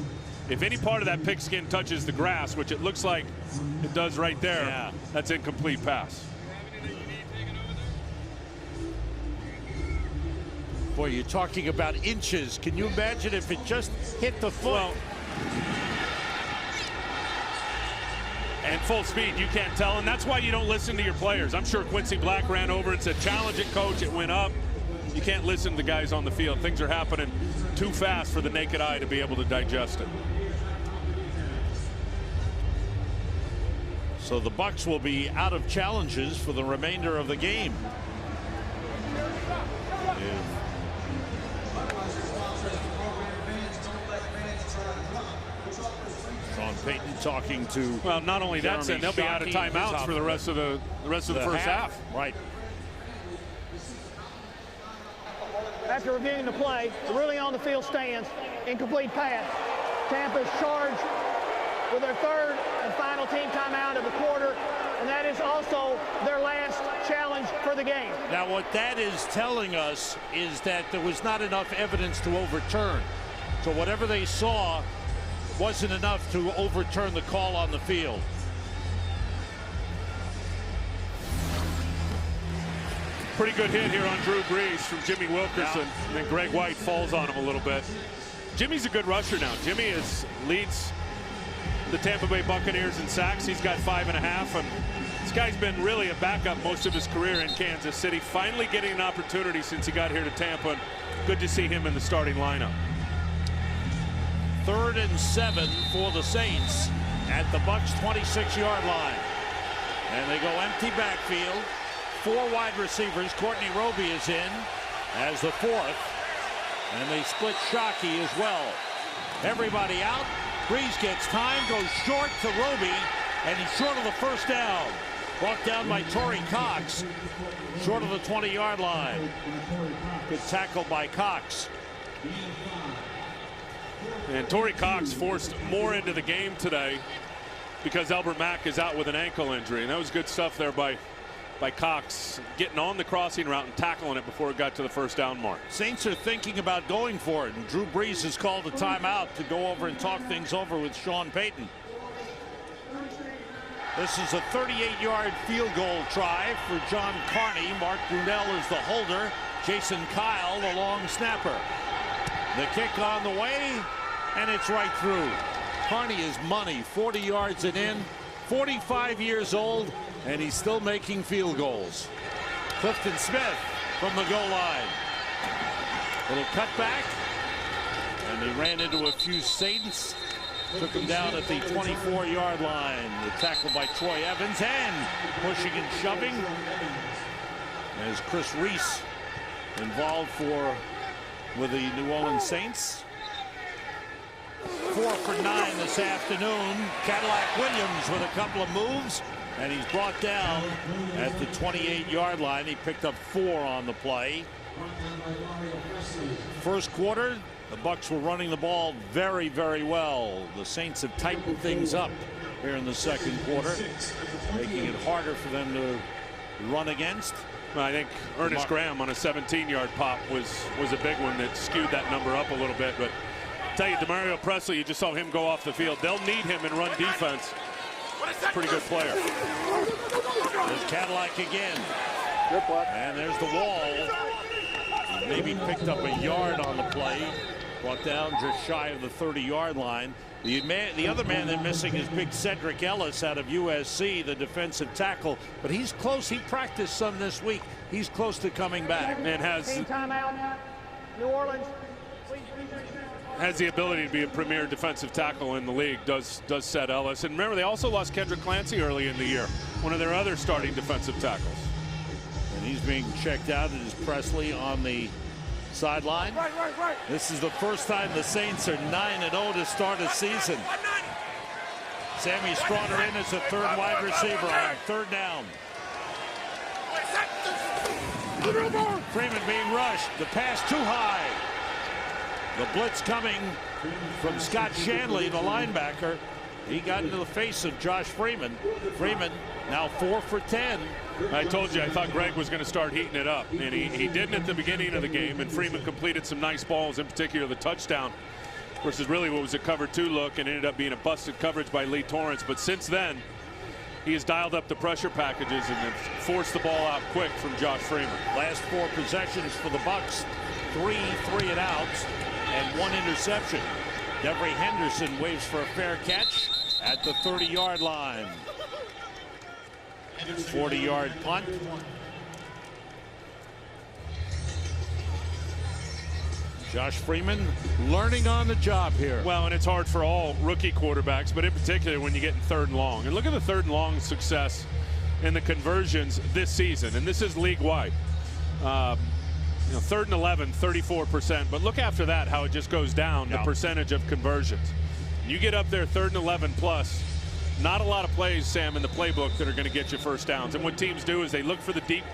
If any part of that pigskin touches the grass, which it looks like it does right there, that's incomplete pass. Boy, you're talking about inches. Can you imagine if it just hit the foot? Well, and full speed, you can't tell, and that's why you don't listen to your players. I'm sure Quincy Black ran over and said, challenge it, coach, it went up. You can't listen to the guys on the field. Things are happening too fast for the naked eye to be able to digest it. So the Bucs will be out of challenges for the remainder of the game. Sean Payton talking to. Well, not only that, they'll be out of timeouts for the rest of the first half. Right. After reviewing the play, the ruling on the field stands. Incomplete pass. Tampa is charged with their third and final team timeout of the quarter, and that is also their last challenge for the game. Now, what that is telling us is that there was not enough evidence to overturn. So whatever they saw wasn't enough to overturn the call on the field. Pretty good hit here on Drew Brees from Jimmy Wilkerson. And then Greg White falls on him a little bit. Jimmy's a good rusher now. Jimmy leads the Tampa Bay Buccaneers in sacks. He's got 5.5, and this guy's been really a backup most of his career in Kansas City. Finally getting an opportunity since he got here to Tampa. And good to see him in the starting lineup. 3rd and 7 for the Saints at the Bucs 26-yard line. And they go empty backfield. 4 wide receivers. Courtney Roby is in as the 4th. And they split Shockey as well. Everybody out. Brees gets time, goes short to Roby, and he's short of the first down. Brought down by Torrey Cox, short of the 20-yard line. Good tackle by Cox. And Torrey Cox forced more into the game today because Albert Mack is out with an ankle injury. And that was good stuff there by Cox, getting on the crossing route and tackling it before it got to the first down mark. Saints are thinking about going for it, and Drew Brees has called a timeout to go over and talk things over with Sean Payton. This is a 38-yard field goal try for John Carney. Mark Brunell is the holder. Jason Kyle, the long snapper. The kick on the way, and it's right through. Carney is money, 40 yards and in, 45 years old, and he's still making field goals. Clifton Smith from the goal line. Little cutback, and they ran into a few Saints. Took him down at the 24-yard line. The tackle by Troy Evans, and pushing and shoving as Chris Reese involved with the New Orleans Saints. 4 for 9 this afternoon. Cadillac Williams with a couple of moves, and he's brought down at the 28-yard line. He picked up 4 on the play. First quarter, the Bucs were running the ball very, very well. The Saints have tightened things up here in the second quarter, making it harder for them to run against. Well, I think Ernest Graham on a 17-yard pop was a big one that skewed that number up a little bit. But I'll tell you, DeMario Presley, you just saw him go off the field. They'll need him in run defense. Pretty good player. There's Cadillac again. And there's the wall. maybe picked up a yard on the play. Brought down just shy of the 30-yard line. The other man they're missing is big Cedric Ellis out of USC, the defensive tackle. But he's close. He practiced some this week. He's close to coming back. And has team timeout, New Orleans. Has the ability to be a premier defensive tackle in the league, does Ced Ellis. And remember, they also lost Kendrick Clancy early in the year, one of their other starting defensive tackles. And he's being checked out. It is Presley on the sideline. Right. This is the first time the Saints are 9-0 to start a season. Sammy Strawder in as the third wide receiver on third down. Freeman being rushed. The pass too high. The blitz coming from Scott Shanley, the linebacker. He got into the face of Josh Freeman. Freeman now 4 for 10. I told you I thought Greg was going to start heating it up, and he didn't at the beginning of the game, and Freeman completed some nice balls, in particular the touchdown versus really what was a cover 2 look and ended up being a busted coverage by Lee Torrance. But since then, he has dialed up the pressure packages and forced the ball out quick from Josh Freeman. Last 4 possessions for the Bucs, 3 and outs and 1 interception. Devery Henderson waits for a fair catch at the 30-yard line. 40-yard punt. Josh Freeman learning on the job here. Well, and it's hard for all rookie quarterbacks, but in particular when you get in 3rd and long. And look at the 3rd and long success in the conversions this season, and this is league-wide. 3rd and 11, 34%. But look after that, how it just goes down, the percentage of conversions. You get up there 3rd and 11 plus. Not a lot of plays, Sam, in the playbook that are going to get you first downs. And what teams do is they look for the deep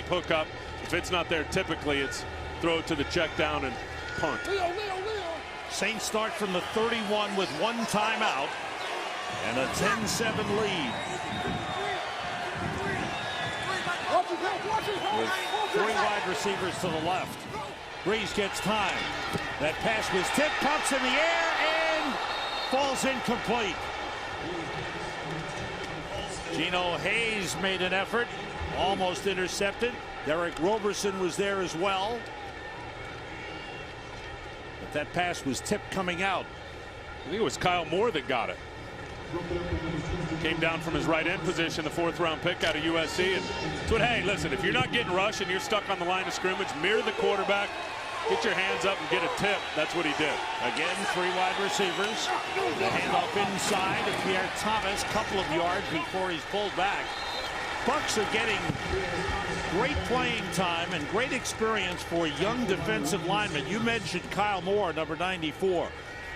hookup. If it's not there, typically it's throw it to the check down and punt. Saints start from the 31 with 1 timeout and a 10-7 lead. With 3 wide receivers to the left. Breeze gets time. That pass was tipped, pumps in the air, and falls incomplete. Geno Hayes made an effort, almost intercepted. Derek Roberson was there as well. But that pass was tipped coming out. I think it was Kyle Moore that got it. Came down from his right end position, the 4th-round pick out of USC. And that's what, hey, listen, if you're not getting rushed and you're stuck on the line of scrimmage, mirror the quarterback, get your hands up and get a tip. That's what he did. Again, 3 wide receivers. The handoff inside to Pierre Thomas, couple of yards before he's pulled back. Bucs are getting great playing time and great experience for young defensive linemen. You mentioned Kyle Moore, number 94.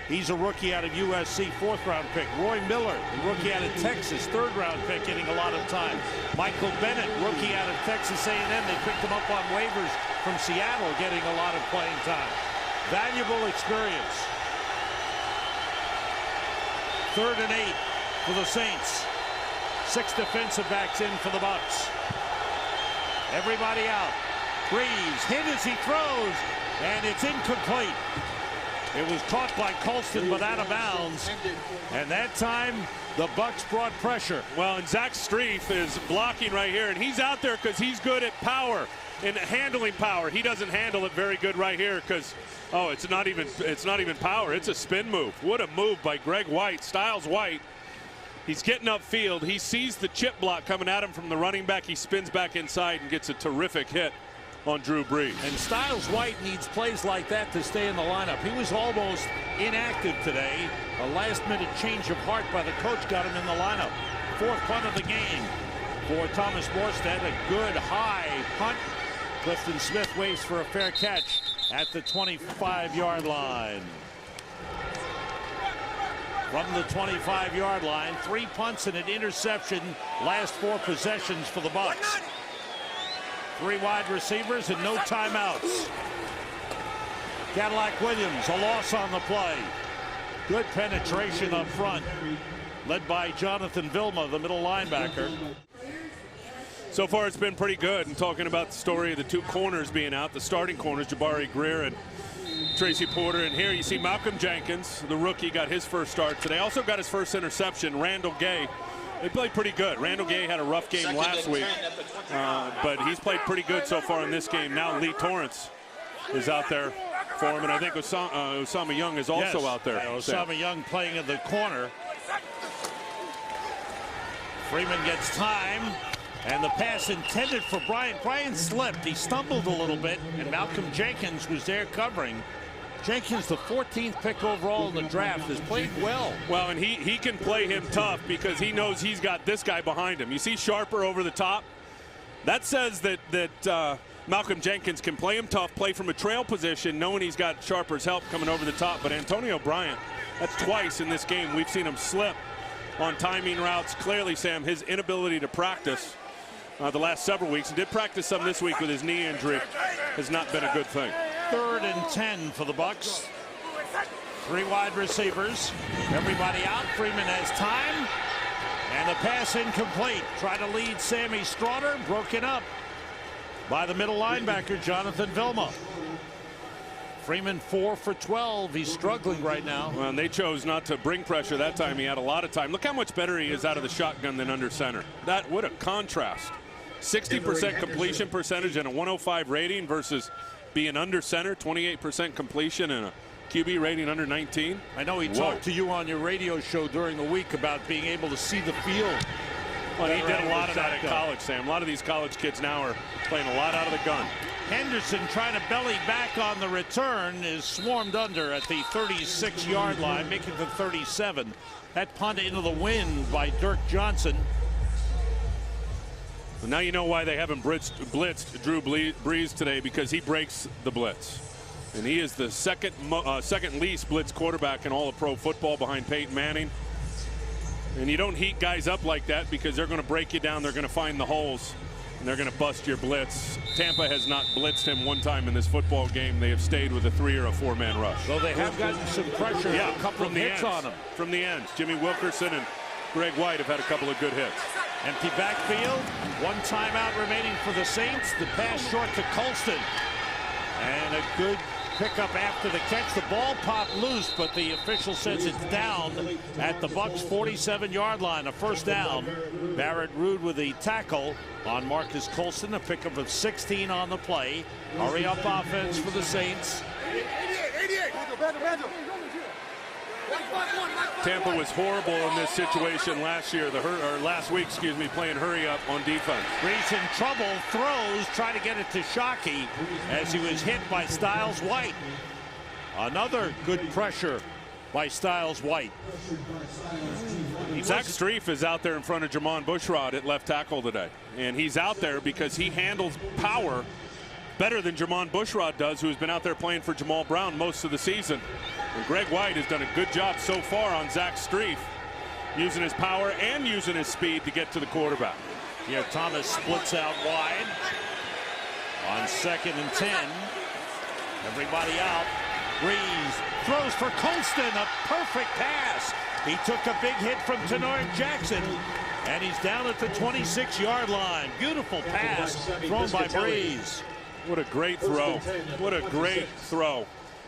He's a rookie out of USC, 4th-round pick. Roy Miller, a rookie out of Texas, 3rd-round pick, getting a lot of time. Michael Bennett, rookie out of Texas A&M. They picked him up on waivers from Seattle, getting a lot of playing time. Valuable experience. 3rd and 8 for the Saints. 6 defensive backs in for the Bucs. Everybody out. Breeze hit as he throws, and it's incomplete. It was caught by Colston but out of bounds, and that time the Bucs brought pressure. Well, and Zach Strief is blocking right here, and he's out there because he's good at power and handling power. He doesn't handle it very good right here because, oh, it's not even power. It's a spin move. What a move by Greg White, Styles White. He's getting upfield. He sees the chip block coming at him from the running back. He spins back inside and gets a terrific hit on Drew Brees. And Styles White needs plays like that to stay in the lineup. He was almost inactive today. A last-minute change of heart by the coach got him in the lineup. 4th punt of the game for Thomas Morstead. A good high punt. Clifton Smith waits for a fair catch at the 25-yard line. From the 25-yard line, 3 punts and an interception. Last 4 possessions for the Bucs. 3 wide receivers and no timeouts. Cadillac Williams, a loss on the play. Good penetration up front, led by Jonathan Vilma, the middle linebacker. So far, it's been pretty good. And talking about the story of the 2 corners being out, the starting corners, Jabari Greer and Tracy Porter. And here you see Malcolm Jenkins, the rookie, got his first start today. Also got his first interception. Randall Gay. They played pretty good. Randall Gay had a rough game last week, but he's played pretty good so far in this game. Now Lee Torrance is out there for him, and I think Osama Young is also out there. Osama Young playing in the corner. Freeman gets time, and the pass intended for Bryant. Bryant slipped. He stumbled a little bit, and Malcolm Jenkins was there covering. Jenkins, the 14th pick overall in the draft, has played well. Well, and he can play him tough because he knows he's got this guy behind him. You see Sharper over the top? That says that Malcolm Jenkins can play him tough, play from a trail position, knowing he's got Sharper's help coming over the top. But Antonio Bryant, that's twice in this game we've seen him slip on timing routes. Clearly, Sam, his inability to practice the last several weeks, and did practice some this week with his knee injury, has not been a good thing. 3rd and 10 for the Bucs. 3 wide receivers. Everybody out. Freeman has time. And the pass incomplete. Try to lead Sammy Stroughter. Broken up by the middle linebacker, Jonathan Vilma. Freeman 4 for 12. He's struggling right now. Well, and they chose not to bring pressure that time. He had a lot of time. Look how much better he is out of the shotgun than under center. What a contrast. 60% completion percentage and a 105 rating versus being under center, 28% completion and a QB rating under 19. I know he talked to you on your radio show during the week about being able to see the field. Well, he did a lot of that at college, Sam. A lot of these college kids now are playing a lot out of the gun. Henderson trying to belly back on the return is swarmed under at the 36-yard line, making the 37. That punt into the wind by Dirk Johnson. Well, now you know why they haven't blitzed Drew Brees today, because he breaks the blitz. And he is the second least blitz quarterback in all of pro football behind Peyton Manning. And you don't heat guys up like that because they're going to break you down. They're going to find the holes, and they're going to bust your blitz. Tampa has not blitzed him one time in this football game. They have stayed with a 3 or a 4-man rush. So they have gotten some pressure, a couple of hits on them. From the ends. Jimmy Wilkerson and Greg White have had a couple of good hits. Empty backfield. 1 timeout remaining for the Saints. The pass short to Colston. And a good pickup after the catch. The ball popped loose, but the official says it's down at the Bucs 47-yard line. A first down. Barrett Ruud with the tackle on Marcus Colston. A pickup of 16 on the play. Hurry up offense for the Saints. Tampa was horrible in this situation last week, playing hurry up on defense. Brees in trouble, throws, trying to get it to Shockey as he was hit by Styles White. Another good pressure by Styles White. Zach Strief is out there in front of Jermon Bushrod at left tackle today. And he's out there because he handles power better than Jermon Bushrod does, who's been out there playing for Jamal Brown most of the season. And Greg White has done a good job so far on Zach Strief, using his power and using his speed to get to the quarterback. Yeah, Thomas splits out wide on 2nd and 10. Everybody out. Brees throws for Colston, a perfect pass. He took a big hit from Tenard Jackson, and he's down at the 26-yard line. Beautiful pass thrown by Brees. What a great throw. What a great throw.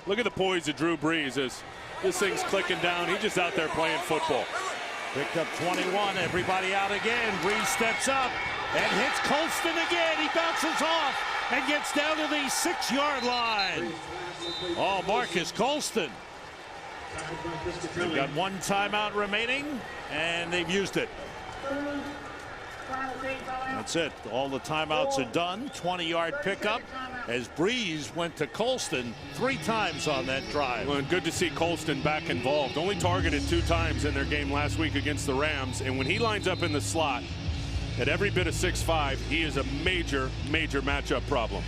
Look at the poise of Drew Brees as this thing's clicking down. He's just out there playing football. Picked up 21. Everybody out again. Brees steps up and hits Colston again. He bounces off and gets down to the 6-yard line. Oh, Marcus Colston. They've got 1 timeout remaining, and they've used it. That's it. All the timeouts are done. 20-yard pickup as Brees went to Colston 3 times on that drive. Well, and good to see Colston back involved. Only targeted 2 times in their game last week against the Rams. And when he lines up in the slot at every bit of 6'5", he is a major, major matchup problem.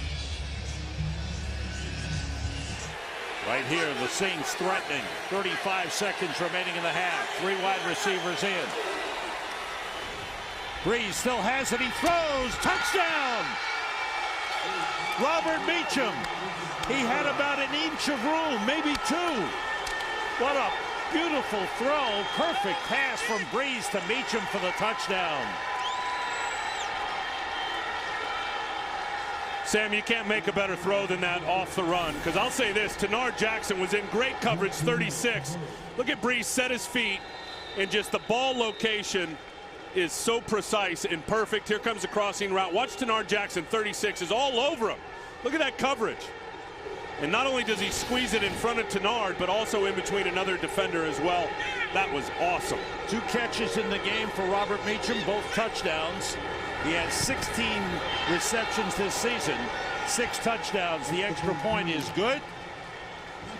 Right here, the Saints threatening. 35 seconds remaining in the half. 3 wide receivers in. Brees still has it. He throws. Touchdown! Robert Meacham. He had about an inch of room, maybe 2. What a beautiful throw. Perfect pass from Brees to Meacham for the touchdown. Sam, you can't make a better throw than that off the run, because I'll say this, Tenard Jackson was in great coverage, 36. Look at Brees set his feet, and just the ball location is so precise and perfect. Here comes the crossing route. Watch Tenard Jackson, 36, is all over him. Look at that coverage. And not only does he squeeze it in front of Tenard, but also in between another defender as well. That was awesome. 2 catches in the game for Robert Meacham, both touchdowns. He has 16 receptions this season, 6 touchdowns. The extra point is good.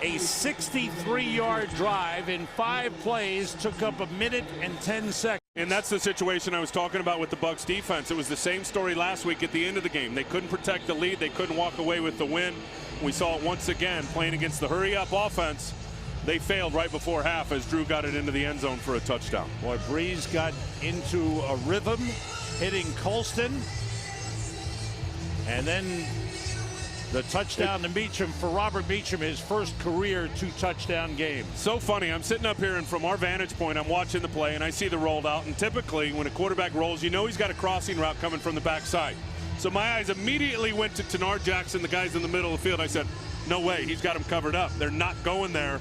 A 63-yard drive in 5 plays took up 1 minute and 10 seconds. And that's the situation I was talking about with the Bucs defense. It was the same story last week at the end of the game. They couldn't protect the lead. They couldn't walk away with the win. We saw it once again playing against the hurry-up offense. They failed right before half as Drew got it into the end zone for a touchdown. Boy, Breeze got into a rhythm, hitting Colston. And then the touchdown to Meacham for Robert Meacham, his first career 2-touchdown game. So funny. I'm sitting up here, and from our vantage point, I'm watching the play, and I see the rolled out. And typically, when a quarterback rolls, you know he's got a crossing route coming from the backside. So my eyes immediately went to Tenard Jackson, the guys in the middle of the field. I said, no way, he's got him covered up. They're not going there.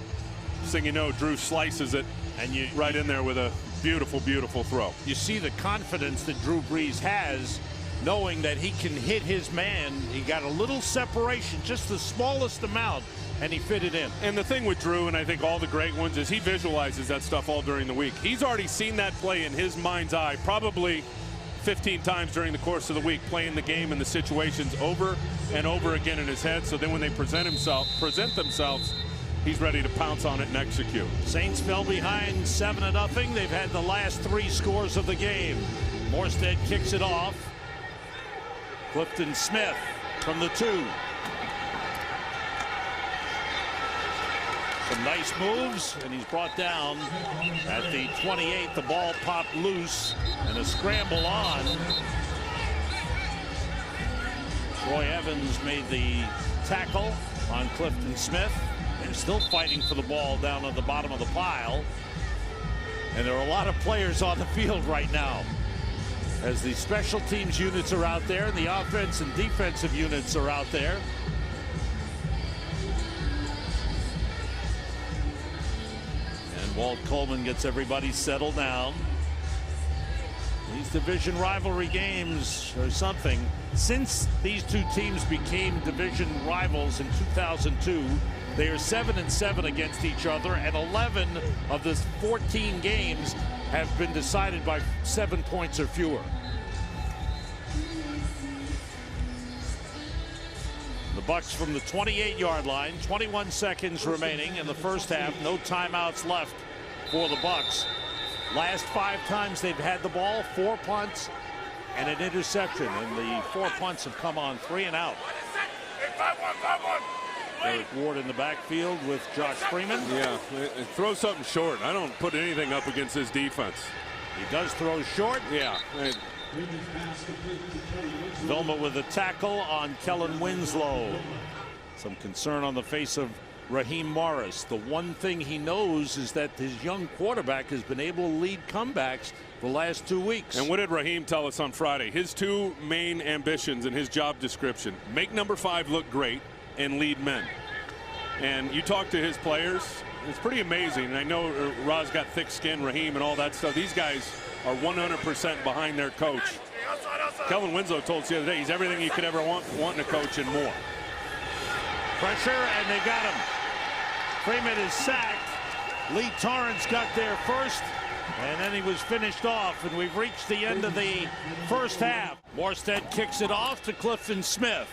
Next thing you know, Drew slices it and right in there with a beautiful, beautiful throw. You see the confidence that Drew Brees has, knowing that he can hit his man. He got a little separation, just the smallest amount, and he fit it in. And the thing with Drew, and I think all the great ones, is he visualizes that stuff all during the week. He's already seen that play in his mind's eye probably 15 times during the course of the week, playing the game and the situations over and over again in his head. So then when they present themselves, he's ready to pounce on it and execute. Saints fell behind 7-0. They've had the last 3 scores of the game. Morstead kicks it off. Clifton Smith from the 2. Some nice moves, and he's brought down at the 28. The ball popped loose, and a scramble on. Troy Evans made the tackle on Clifton Smith. They're still fighting for the ball down at the bottom of the pile. And there are a lot of players on the field right now, as the special teams units are out there and the offense and defensive units are out there. And Walt Coleman gets everybody settled down. These division rivalry games are something. Since these 2 teams became division rivals in 2002, they are 7-7 against each other, and 11 of the 14 games have been decided by 7 points or fewer. The Bucs from the 28-yard line, 21 seconds remaining in the first half. No timeouts left for the Bucs. Last 5 times they've had the ball, 4 punts and an interception, and the 4 punts have come on 3 and out. Eric Ward in the backfield with Josh Freeman. Yeah, throw something short. I don't put anything up against his defense. He does throw short. Yeah. Vilma with a tackle on Kellen Winslow. Some concern on the face of Raheem Morris. The one thing he knows is that his young quarterback has been able to lead comebacks the last 2 weeks. And what did Raheem tell us on Friday? His 2 main ambitions in his job description: make number 5 look great and lead men. And you talk to his players, it's pretty amazing. And I know Roz got thick skin, Raheem, and all that stuff. These guys are 100% behind their coach. Kellen Winslow told us the other day he's everything you could ever want in a coach and more. Pressure, and they got him. Freeman is sacked. Lee Torrance got there first, and then he was finished off, and we've reached the end of the first half. Morstead kicks it off to Clifton Smith.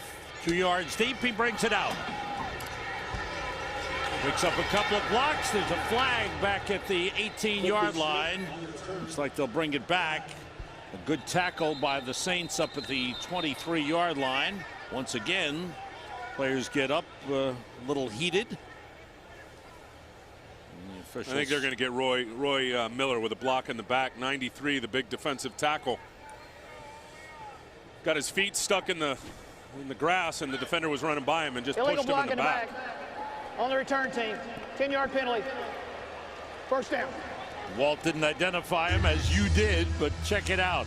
2 yards deep, he brings it out. Picks up a couple of blocks. There's a flag back at the 18-yard line. Looks like they'll bring it back. A good tackle by the Saints up at the 23-yard line. Once again, players get up a little heated. I think they're going to get Roy Miller with a block in the back. 93, the big defensive tackle. Got his feet stuck in the grass, and the defender was running by him and just pushed him in the back. On the return team, 10-yard penalty. First down. Walt didn't identify him as you did, but check it out.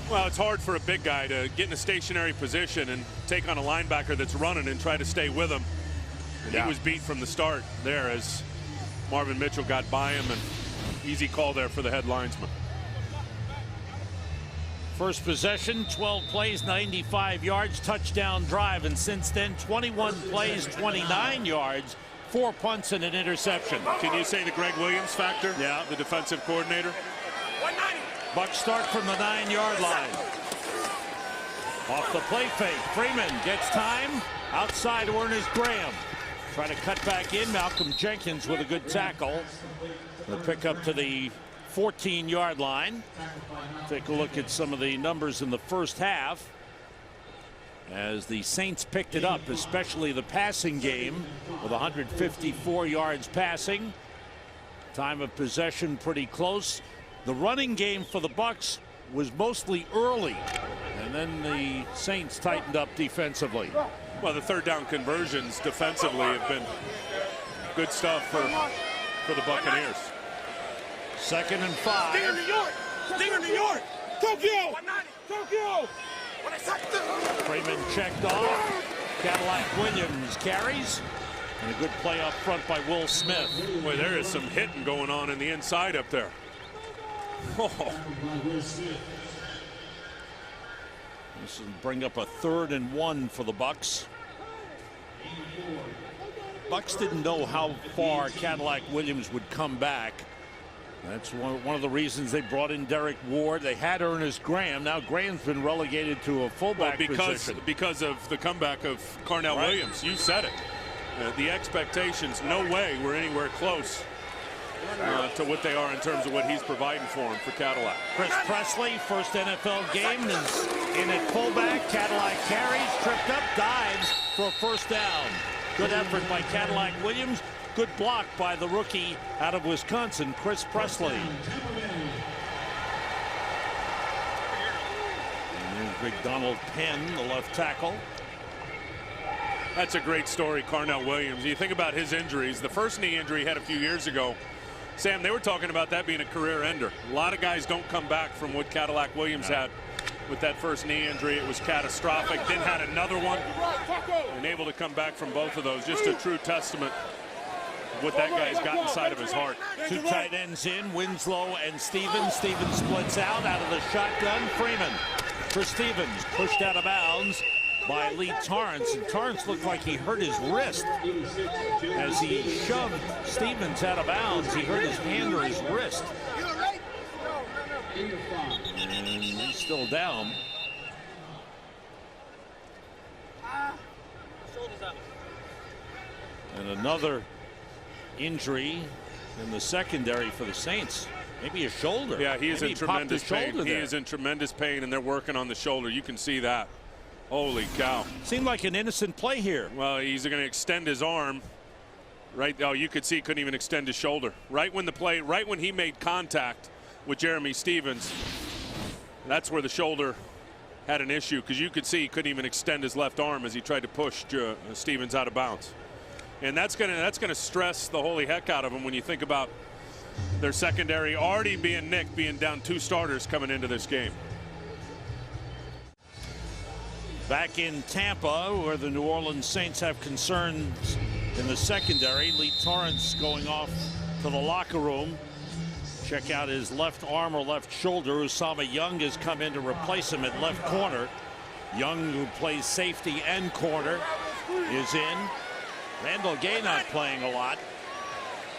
Well, it's hard for a big guy to get in a stationary position and take on a linebacker that's running and try to stay with him. And he was beat from the start there as Marvin Mitchell got by him, and easy call there for the head linesman. First possession, 12 plays, 95 yards, touchdown drive, and since then 21 plays, 29 yards, 4 punts and an interception. Can you say the Greg Williams factor? Yeah. The defensive coordinator. Bucs start from the 9-yard line. Off the play fake, Freeman gets time. Outside Ernest Graham. Trying to cut back in. Malcolm Jenkins with a good tackle. The pick up to the 14-yard line. Take a look at some of the numbers in the first half as the Saints picked it up, especially the passing game with 154 yards passing. Time of possession pretty close. The running game for the Bucs was mostly early, and then the Saints tightened up defensively. Well, the third down conversions defensively have been good stuff for the Buccaneers. 2nd and 5. Stinger, New York! Stinger, New York! Tokyo! Tokyo! Freeman checked off. Cadillac Williams carries. And a good play up front by Will Smith. Boy, there is some hitting going on in the inside up there. Oh. This will bring up a 3rd and 1 for the Bucs. Bucs didn't know how far Cadillac Williams would come back. That's one of the reasons they brought in Derek Ward. They had Ernest Graham. Now Graham's been relegated to a fullback position. Because of the comeback of Carnell Williams. You said it. The expectations, no way we're anywhere close to what they are in terms of what he's providing for him for Cadillac. Chris Presley, first NFL game, is in at fullback. Cadillac carries, tripped up, dives for a first down. Good effort by Cadillac Williams. Good block by the rookie out of Wisconsin, Chris Presley. And there's big Donald Penn, the left tackle. That's a great story, Carnell Williams. You think about his injuries. The first knee injury he had a few years ago, Sam, they were talking about that being a career ender. A lot of guys don't come back from what Cadillac Williams had with that first knee injury. It was catastrophic. Then had another one and able to come back from both of those. Just a true testament of what that guy's got inside of his heart. 2 tight ends in, Winslow and Stevens. Stevens splits out of the shotgun. Freeman for Stevens, pushed out of bounds by Lee Torrance, and Torrance looked like he hurt his wrist as he shoved Stevens out of bounds. He hurt his hand or his wrist, and he's still down. And another injury in the secondary for the Saints. Maybe a shoulder. Yeah, he is in tremendous pain. He there. is in tremendous pain, and they're working on the shoulder. You can see that. Holy cow. Seemed like an innocent play here. Well, he's going to extend his arm. Right. Oh, you could see he couldn't even extend his shoulder. Right when he made contact with Jeremy Stevens, that's where the shoulder had an issue, because you could see he couldn't even extend his left arm as he tried to push Stevens out of bounds. And that's gonna stress the holy heck out of him when you think about their secondary already being nicked, being down 2 starters coming into this game. Back in Tampa, where the New Orleans Saints have concerns in the secondary. Lee Torrance going off to the locker room. Check out his left arm or left shoulder. Usama Young has come in to replace him at left corner. Young, who plays safety and corner, is in. Randall Gay not playing a lot.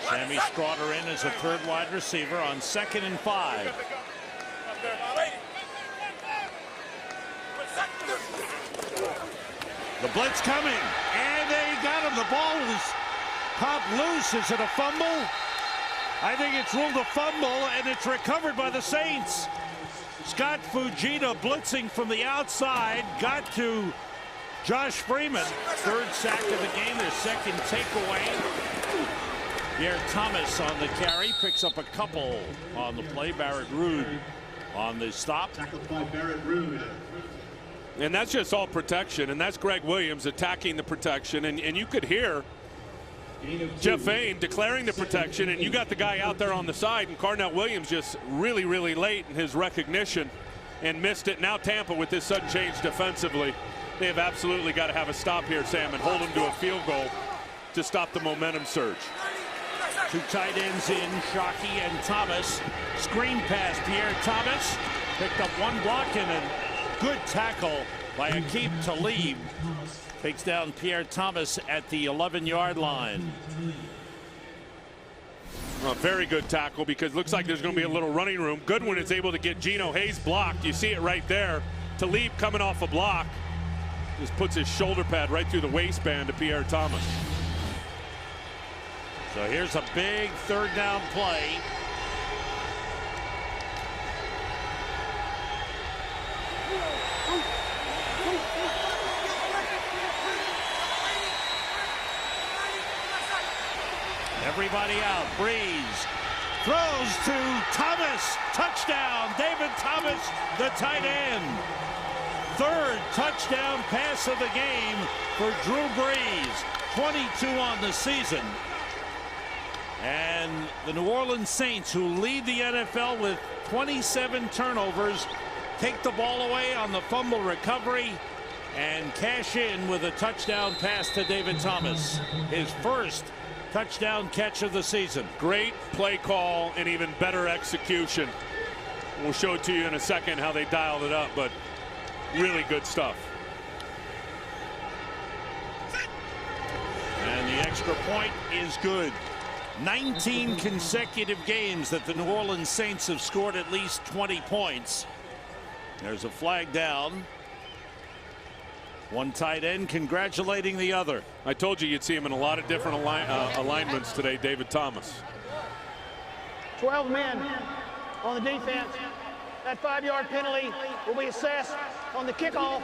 Sammy Stroughter in as a 3rd wide receiver on 2nd and 5. The blitz coming, and they got him. The ball was popped loose. Is it a fumble? I think it's ruled a fumble, and it's recovered by the Saints. Scott Fujita blitzing from the outside, got to Josh Freeman. 3rd sack of the game, their 2nd takeaway. Pierre Thomas on the carry, picks up a couple on the play. Barrett Ruud on the stop. Tackled by Barrett Ruud. And that's just all protection, and that's Greg Williams attacking the protection, and you could hear Jeff Vane declaring the protection, and you got the guy out there on the side, and Carnell Williams just really late in his recognition and missed it. Now Tampa, with this sudden change defensively, they have absolutely got to have a stop here, Sam, and hold them to a field goal to stop the momentum surge. 2 tight ends in, Shockey and Thomas. Screen pass, Pierre Thomas. Picked up one block and a good tackle by Aqib Talib. Takes down Pierre Thomas at the 11-yard line. A very good tackle, because it looks like there's going to be a little running room. Goodwin is able to get Geno Hayes blocked. You see it right there. Talib coming off a block. Just puts his shoulder pad right through the waistband to Pierre Thomas. So here's a big third down play. Everybody out. Breeze throws to Thomas. Touchdown. David Thomas, the tight end. Third touchdown pass of the game for Drew Brees. 22 on the season. And the New Orleans Saints, who lead the NFL with 27 turnovers, take the ball away on the fumble recovery and cash in with a touchdown pass to David Thomas. His first touchdown catch of the season. Great play call and even better execution. We'll show it to you in a second how they dialed it up, but really good stuff. And the extra point is good. 19 consecutive games that the New Orleans Saints have scored at least 20 points. There's a flag down. One tight end congratulating the other. I told you you'd see him in a lot of different alignments today, David Thomas. 12 men on the defense. That 5-yard penalty will be assessed on the kickoff.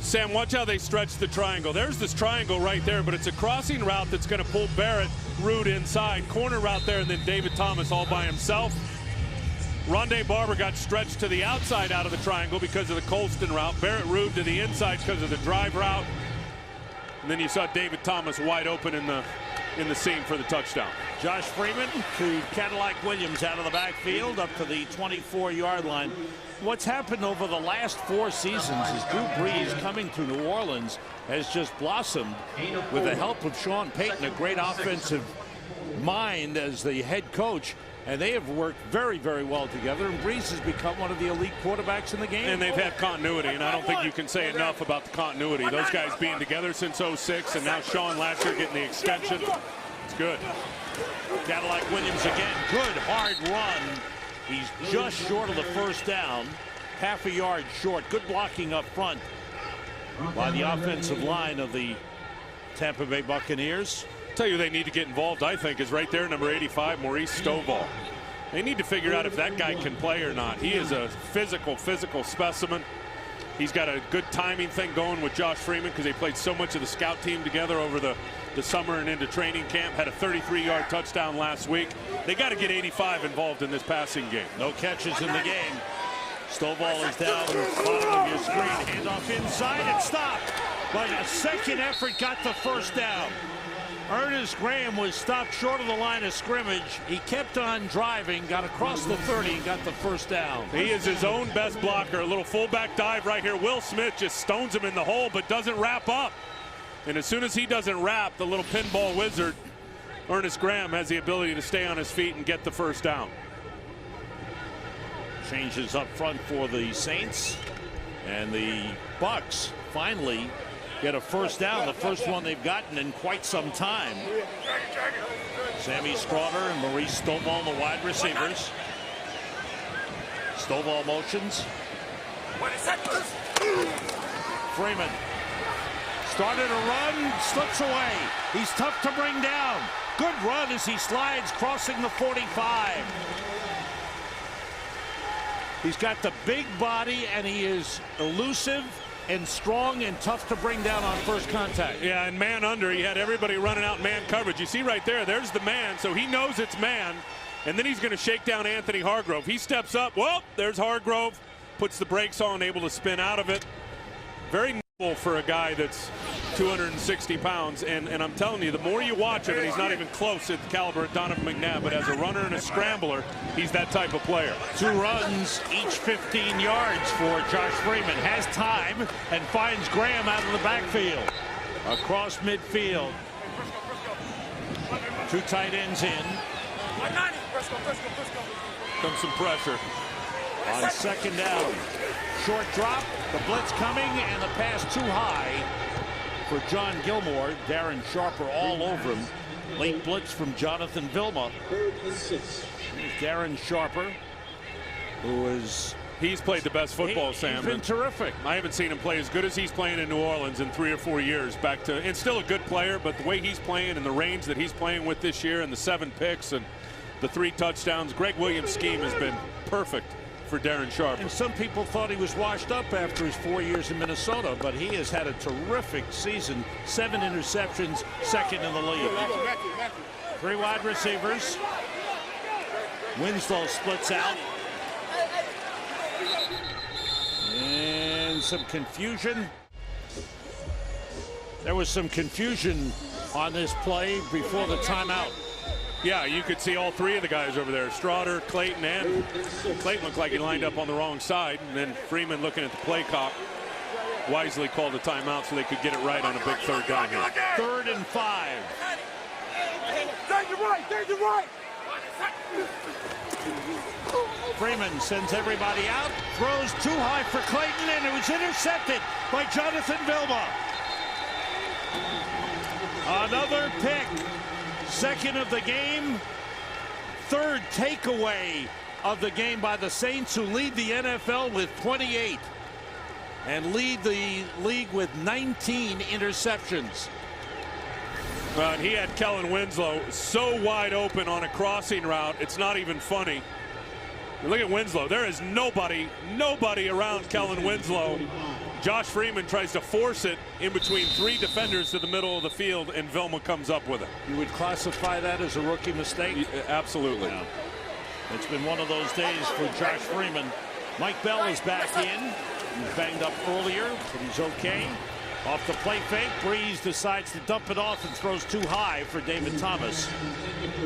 Sam, watch how they stretch the triangle. There's this triangle right there, but it's a crossing route that's going to pull Barrett Roode inside. Corner route there, and then David Thomas all by himself. Rondé Barber got stretched to the outside out of the triangle because of the Colston route. Barrett Roode to the inside because of the drive route. And then you saw David Thomas wide open in the seam for the touchdown. Josh Freeman to Cadillac Williams out of the backfield up to the 24-yard line. What's happened over the last 4 seasons is Drew Brees coming to New Orleans has just blossomed with the help of Sean Payton, a great offensive mind as the head coach. And they have worked very, very well together. And Brees has become one of the elite quarterbacks in the game. And they've had continuity, and I don't think you can say enough about the continuity. Those guys being together since '06, and now Sean last year getting the extension. It's good. Cadillac Williams again. Good hard run. He's just short of the first down. Half a yard short. Good blocking up front by the offensive line of the Tampa Bay Buccaneers. Tell you they need to get involved, I think, is right there, number 85, Maurice Stovall. They need to figure out if that guy can play or not. He is a physical specimen. He's got a good timing thing going with Josh Freeman because they played so much of the scout team together over the summer and into training camp. Had a 33-yard touchdown last week. They got to get 85 involved in this passing game. No catches in the game. Stovall is down bottom of your screen. Handoff inside and stopped. But a second effort got the first down. Ernest Graham was stopped short of the line of scrimmage. He kept on driving, got across the 30, and got the first down. He is his own best blocker. A little fullback dive right here. Will Smith just stones him in the hole, but doesn't wrap up. And as soon as he doesn't wrap, the little pinball wizard, Ernest Graham, has the ability to stay on his feet and get the first down. Changes up front for the Saints. And the Bucs finally get a first down, the first one they've gotten in quite some time. Sammy Strawder and Maurice Stovall, the wide receivers. Stovall motions. Freeman started a run, slips away. He's tough to bring down. Good run as he slides, crossing the 45. He's got the big body, and he is elusive and strong and tough to bring down on first contact. Yeah, and man under, he had everybody running out man coverage. You see right there's the man, so he knows it's man, and then he's going to shake down Anthony Hargrove. He steps up, well, there's Hargrove, puts the brakes on, able to spin out of it. Very nimble for a guy that's 260 pounds, and I'm telling you, the more you watch him, and he's not even close at the caliber of Donovan McNabb, but as a runner and a scrambler, he's that type of player. 2 runs, each 15 yards for Josh Freeman. Has time and finds Graham out of the backfield. Across midfield. 2 tight ends in. Comes some pressure. On second down. Short drop, the blitz coming, and the pass too high for John Gilmore. Darren Sharper all over him. Late blitz from Jonathan Vilma. Darren Sharper, who is... He's played the best football, Sam. He's been terrific. I haven't seen him play as good as he's playing in New Orleans in 3 or 4 years. And still a good player, but the way he's playing and the range that he's playing with this year and the 7 picks and the 3 touchdowns, Greg Williams' scheme has been perfect for Darren Sharper. And some people thought he was washed up after his 4 years in Minnesota, but he has had a terrific season. 7 interceptions, second in the league. 3 wide receivers. Winslow splits out. And some confusion. There was some confusion on this play before the timeout. Yeah, you could see all 3 of the guys over there. Stroughter, Clayton, and Clayton looked like he lined up on the wrong side. And then Freeman, looking at the play clock, wisely called a timeout so they could get it right on a big 3rd down here. 3rd and 5. Take it right, take it right. Freeman sends everybody out, throws too high for Clayton, and it was intercepted by Jonathan Vilma. Another pick. 2nd of the game. 3rd takeaway of the game by the Saints, who lead the NFL with 28 and lead the league with 19 interceptions. But he had Kellen Winslow so wide open on a crossing route, it's not even funny. Look at Winslow. There is nobody around Kellen Winslow. Josh Freeman tries to force it in between 3 defenders to the middle of the field, and Vilma comes up with it. You would classify that as a rookie mistake? Absolutely. Yeah. It's been one of those days for Josh Freeman. Mike Bell is back in. He was banged up earlier, but he's okay. Off the play fake, Breeze decides to dump it off and throws too high for David Thomas.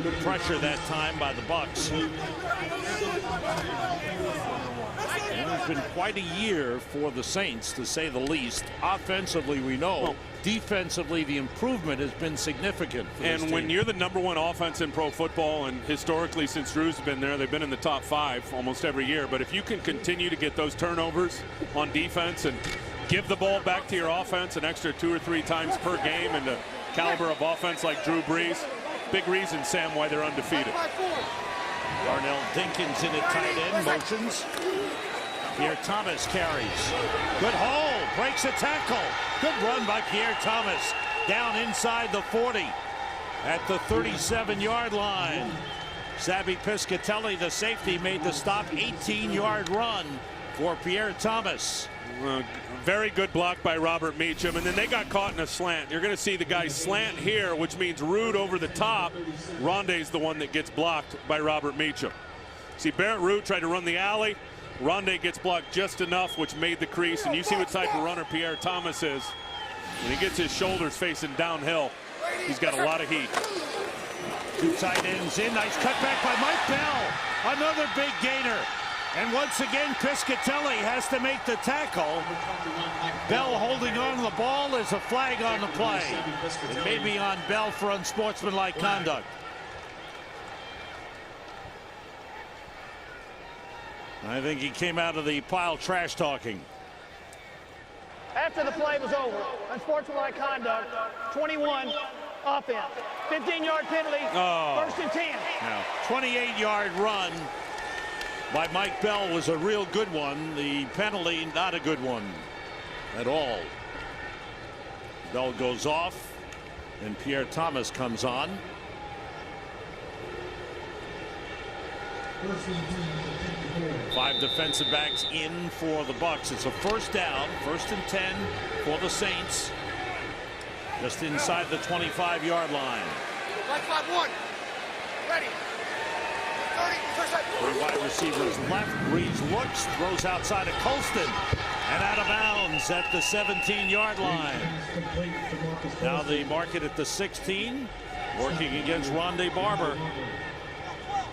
Good pressure that time by the Bucs. It's been quite a year for the Saints, to say the least. Offensively, we know. Defensively, the improvement has been significant for this team. When you're the #1 offense in pro football, and historically since Drew's been there, they've been in the top 5 almost every year. But if you can continue to get those turnovers on defense and give the ball back to your offense an extra 2 or 3 times per game, and the caliber of offense like Drew Brees, big reason, Sam, why they're undefeated. Darnell Dinkins in at tight end, motions. Pierre Thomas carries. Good hole, breaks a tackle. Good run by Pierre Thomas. Down inside the 40 at the 37-yard line. Sabby Piscatelli, the safety, made the stop. 18-yard run for Pierre Thomas. Very good block by Robert Meacham, and then they got caught in a slant. You're going to see the guy slant here, which means Rude over the top. Rondé's the one that gets blocked by Robert Meacham. See, Barrett Rude tried to run the alley. Rondé gets blocked just enough, which made the crease, and you see what type of runner Pierre Thomas is. When he gets his shoulders facing downhill, he's got a lot of heat. 2 tight ends in. Nice cutback by Mike Bell. Another big gainer. And once again, Piscatelli has to make the tackle. Bell holding on to the ball. There's a flag on the play. It may be on Bell for unsportsmanlike conduct. I think he came out of the pile trash talking. After the play was over, unsportsmanlike conduct, 21 offense, 15-yard penalty, 1st and 10. Now, 28-yard run by Mike Bell was a real good one. The penalty, not a good one at all. Bell goes off, and Pierre Thomas comes on. Five defensive backs in for the Bucs. It's a 1st down, 1st and 10 for the Saints. Just inside the 25-yard line. Black 5-1. Ready. 30. 3 wide receivers left. Breeze looks, throws outside of Colston, and out of bounds at the 17-yard line. Now the market at the 16, working against Rondé Barber.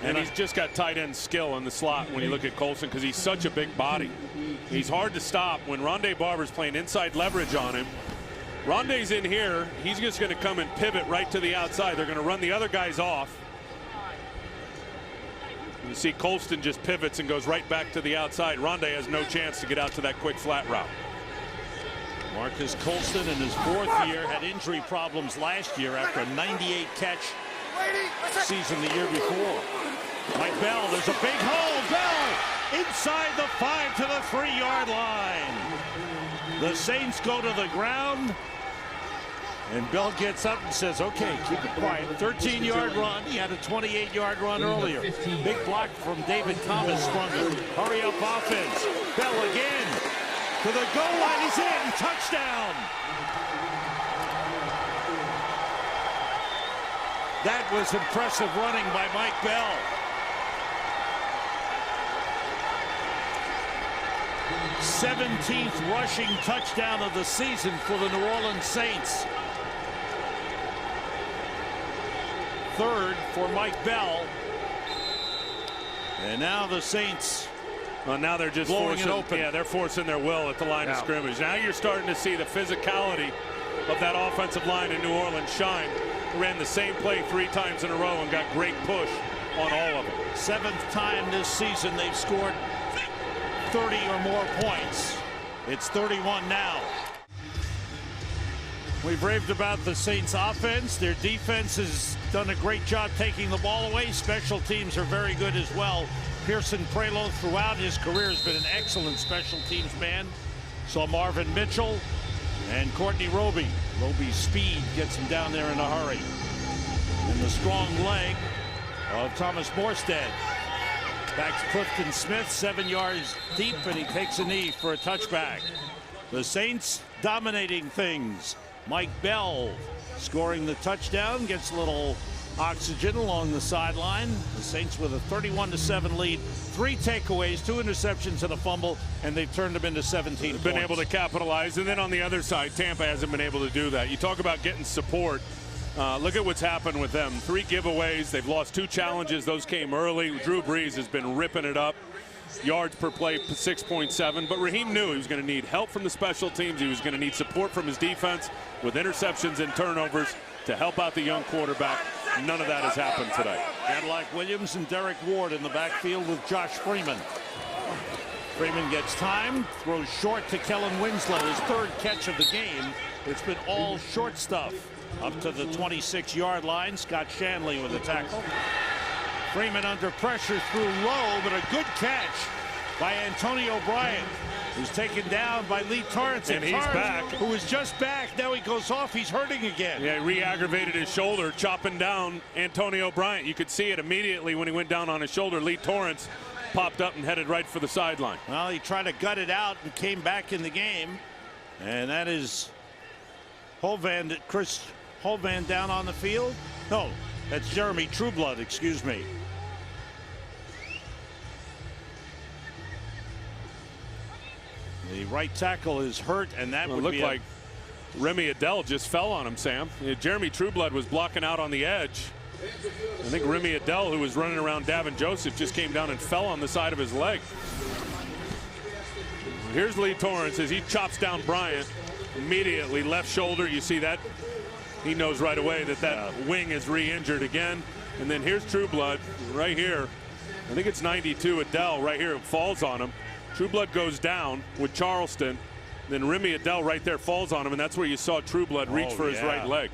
And he's just got tight end skill in the slot when you look at Colson, because he's such a big body. He's hard to stop when Rondé Barber's playing inside leverage on him. Rondé's in here. He's just going to come and pivot right to the outside. They're going to run the other guys off. You see Colston just pivots and goes right back to the outside. Rondé has no chance to get out to that quick flat route. Marcus Colston in his 4th year had injury problems last year after a 98 catch season the year before. Mike Bell, there's a big hole. Bell inside the 5 to the 3-yard line. The Saints go to the ground. And Bell gets up and says, okay, keep it quiet. 13-yard run. He had a 28-yard run earlier. Big block from David Thomas from the hurry up offense. Bell again to the goal line. He's in. Touchdown. That was impressive running by Mike Bell. '17th rushing touchdown of the season for the New Orleans Saints. 3rd for Mike Bell. And now the Saints. Well, now they're just forcing, yeah, they're forcing their will at the line of scrimmage. Now you're starting to see the physicality of that offensive line in New Orleans shine. Ran the same play 3 times in a row and got great push on all of them. 7th time this season they've scored 30 or more points. It's 31 now. We've raved about the Saints offense. Their defense has done a great job taking the ball away. Special teams are very good as well. Pearson Prelo throughout his career has been an excellent special teams man. Saw Marvin Mitchell and Courtney Roby. Roby's speed gets him down there in a hurry. And the strong leg of Thomas Morstead. Backs Clifton Smith 7 yards deep, and he takes a knee for a touchback. The Saints dominating things. Mike Bell scoring the touchdown, gets a little oxygen along the sideline. The Saints with a 31-7 lead, 3 takeaways, 2 interceptions and a fumble, and they've turned them into 17 points. Been able to capitalize, and then on the other side, Tampa hasn't been able to do that. You talk about getting support. Look at what's happened with them. 3 giveaways. They've lost 2 challenges. Those came early. Drew Brees has been ripping it up. Yards per play 6.7, but Raheem knew he was going to need help from the special teams. He was going to need support from his defense with interceptions and turnovers to help out the young quarterback. None of that has happened today. Cadillac Williams and Derek Ward in the backfield with Josh Freeman. Freeman gets time, throws short to Kellen Winslow, his 3rd catch of the game. It's been all short stuff. Up to the 26-yard line, Scott Shanley with a tackle. Freeman under pressure through low, but a good catch by Antonio Bryant, who's taken down by Lee Torrance. And he's back. Who was just back. Now he goes off. He's hurting again. Yeah, he re-aggravated his shoulder, chopping down Antonio Bryant. You could see it immediately when he went down on his shoulder. Lee Torrance popped up and headed right for the sideline. Well, he tried to gut it out and came back in the game. And that is Chris Holvan down on the field. No, that's Jeremy Trueblood, excuse me. The right tackle is hurt, and that would look like Remy Adele just fell on him, Sam. Jeremy Trueblood was blocking out on the edge. I think Remy Adele, who was running around Davin Joseph, just came down and fell on the side of his leg. Here's Lee Torrance as he chops down Bryant. Immediately left shoulder, you see that. He knows right away that wing is re-injured again. And then here's Trueblood right here. I think it's 92, Adele right here, falls on him. Trueblood goes down with Charleston. Then Remy Adele right there falls on him, and that's where you saw Trueblood reach for his right leg.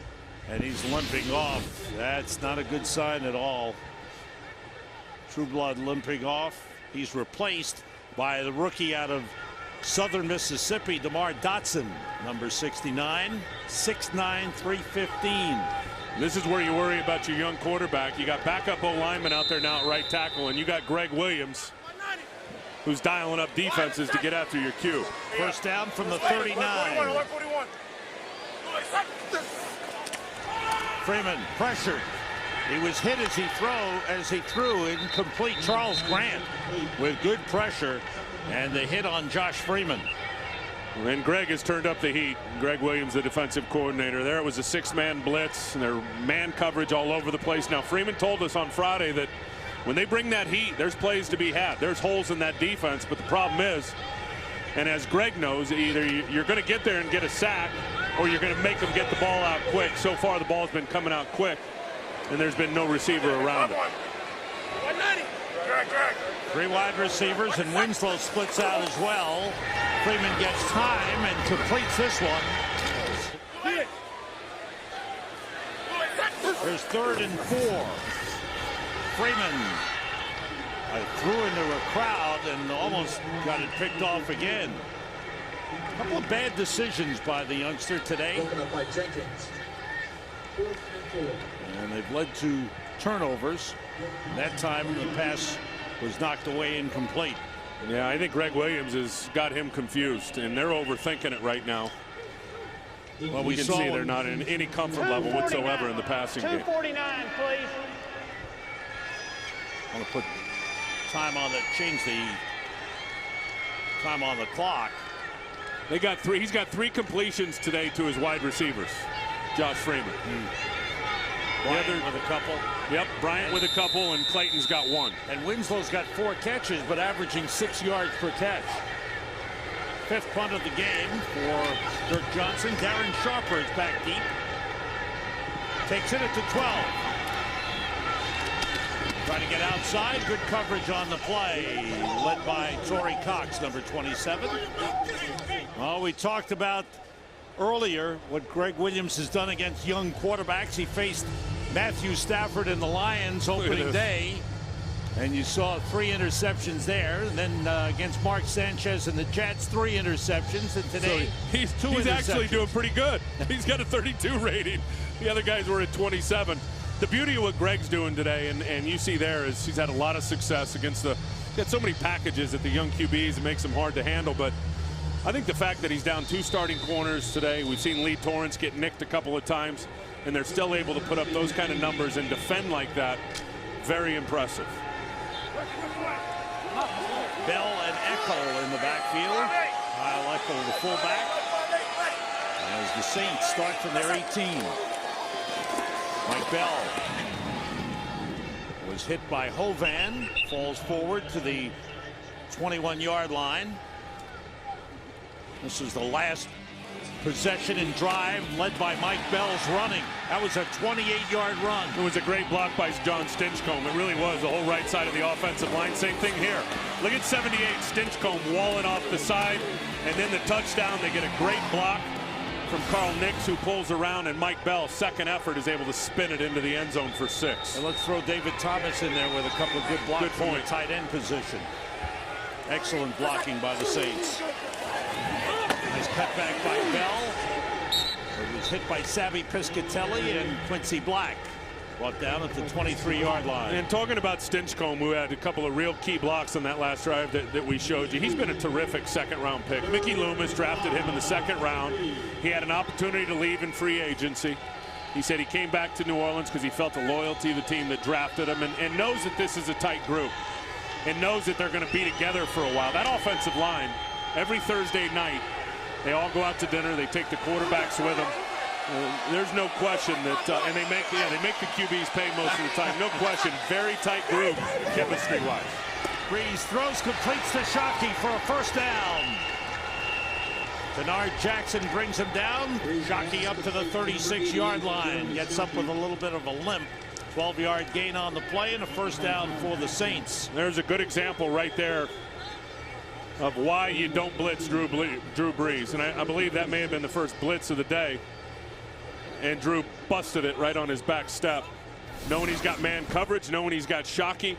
And he's limping off. That's not a good sign at all. Trueblood limping off. He's replaced by the rookie out of Southern Mississippi, DeMar Dotson, number 69, 6'9", 315. This is where you worry about your young quarterback. You got backup O-lineman out there now at right tackle, and you got Greg Williams, who's dialing up defenses to get after your cue. First down from the 39. Freeman pressured. He was hit as he threw incomplete. Charles Grant with good pressure, and the hit on Josh Freeman. And Greg has turned up the heat. Greg Williams, the defensive coordinator. There it was a 6-man blitz, and their man coverage all over the place. Now Freeman told us on Friday that when they bring that heat, there's plays to be had. There's holes in that defense, but the problem is, and as Greg knows, either you're going to get there and get a sack, or you're going to make them get the ball out quick. So far, the ball's been coming out quick, and there's been no receiver around it. Three wide receivers, and Winslow splits out as well. Freeman gets time and completes this one. There's 3rd and 4. Freeman threw into a crowd and almost got it picked off again. A couple of bad decisions by the youngster today. And they've led to turnovers. And that time the pass was knocked away incomplete. Yeah, I think Greg Williams has got him confused, and they're overthinking it right now. Well, we can see they're not in any comfort level whatsoever in the passing game. 2:49, please. I want to put time on change the time on the clock. They got 3. He's got 3 completions today to his wide receivers. Josh Freeman. Bryant with a couple. Yep, Bryant with a couple, and Clayton's got 1. And Winslow's got 4 catches, but averaging 6 yards per catch. 5th punt of the game for Dirk Johnson. Darren Sharper is back deep. Takes it at the 12. Trying to get outside. Good coverage on the play. Led by Torrey Cox, number 27. Well, we talked about earlier what Greg Williams has done against young quarterbacks. He faced Matthew Stafford and the Lions opening day, and you saw 3 interceptions there. And then against Mark Sanchez and the Jets, 3 interceptions. And today, so he's actually doing pretty good. He's got a 32 rating. The other guys were at 27. The beauty of what Greg's doing today, and you see there, is he's had a lot of success against got so many packages at the young QBs. It makes them hard to handle. But I think the fact that he's down 2 starting corners today, we've seen Lee Torrance get nicked a couple of times, and they're still able to put up those kind of numbers and defend like that. Very impressive. Bell and Eckel in the backfield. Kyle Eckel, the fullback, as the Saints start from their 18. Mike Bell was hit by Hovan, falls forward to the 21-yard line. This is the last possession and drive led by Mike Bell's running. That was a 28-yard run. It was a great block by John Stinchcomb. It really was. The whole right side of the offensive line. Same thing here. Look at 78, Stinchcomb walling off the side, and then the touchdown. They get a great block from Carl Nix, who pulls around, and Mike Bell, second effort, is able to spin it into the end zone for 6. And let's throw David Thomas in there with a couple of good blocks from the tight end position. Excellent blocking by the Saints. Nice cutback by Bell. It was hit by Savvy Piscatelli and Quincy Black. Brought down at the 23-yard line. And talking about Stinchcomb, who had a couple of real key blocks on that last drive that we showed you, he's been a terrific second-round pick. Mickey Loomis drafted him in the 2nd round. He had an opportunity to leave in free agency. He said he came back to New Orleans because he felt the loyalty of the team that drafted him, and knows that this is a tight group and knows that they're going to be together for a while. That offensive line, every Thursday night, they all go out to dinner. They take the quarterbacks with them. There's no question that, and they make the QBs pay most of the time. No question, very tight group, chemistry-wise. Breeze throws, completes to Shockey for a first down. Bernard Jackson brings him down. Shockey up to the 36-yard line. Gets up with a little bit of a limp. 12-yard gain on the play and a first down for the Saints. There's a good example right there of why you don't blitz Drew Brees. And I believe that may have been the first blitz of the day. And Drew busted it right on his back step. Knowing he's got man coverage, knowing he's got Shockey,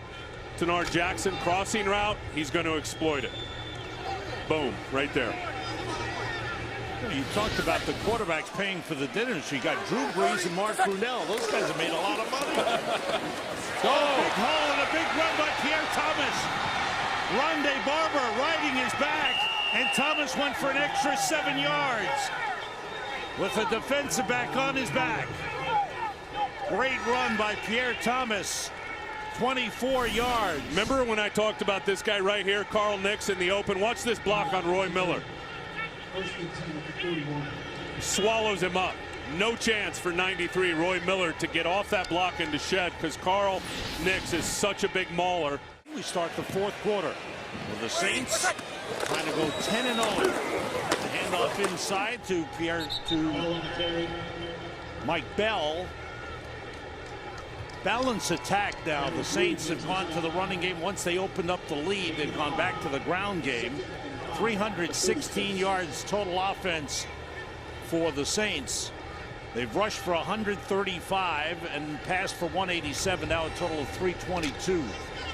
Bernard Jackson, crossing route, he's going to exploit it. Boom, right there. You talked about the quarterbacks paying for the dinners. You got Drew Brees and Mark Brunell. Those guys have made a lot of money. Big hole and a big run by Pierre Thomas. Rondé Barber riding his back, and Thomas went for an extra 7 yards with a defensive back on his back. Great run by Pierre Thomas. 24 yards. Remember when I talked about this guy right here, Carl Nix, in the open? Watch this block on Roy Miller. Swallows him up. No chance for 93 Roy Miller to get off that block and to shed, because Carl Nix is such a big mauler. We start the 4th quarter with the Saints trying to go 10-0. Handoff inside to Mike Bell. balanced attack now. The Saints have gone to the running game. Once they opened up the lead, they've gone back to the ground game. 316 yards total offense for the Saints. They've rushed for 135 and passed for 187. Now a total of 322.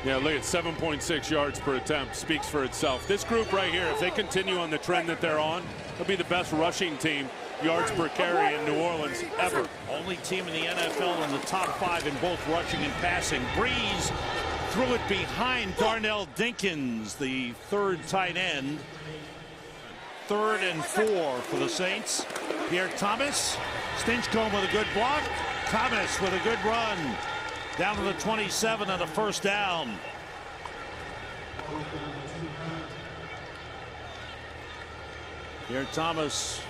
Yeah, look at 7.6 yards per attempt. Speaks for itself. This group right here, if they continue on the trend that they're on, they'll be the best rushing team, yards per carry in New Orleans ever. Only team in the NFL in the top 5 in both rushing and passing. Breeze threw it behind Darnell Dinkins, the third tight end. 3rd and 4 for the Saints. Pierre Thomas, Stinchcomb with a good block. Thomas with a good run. Down to the 27 and a first down. Pierre Thomas,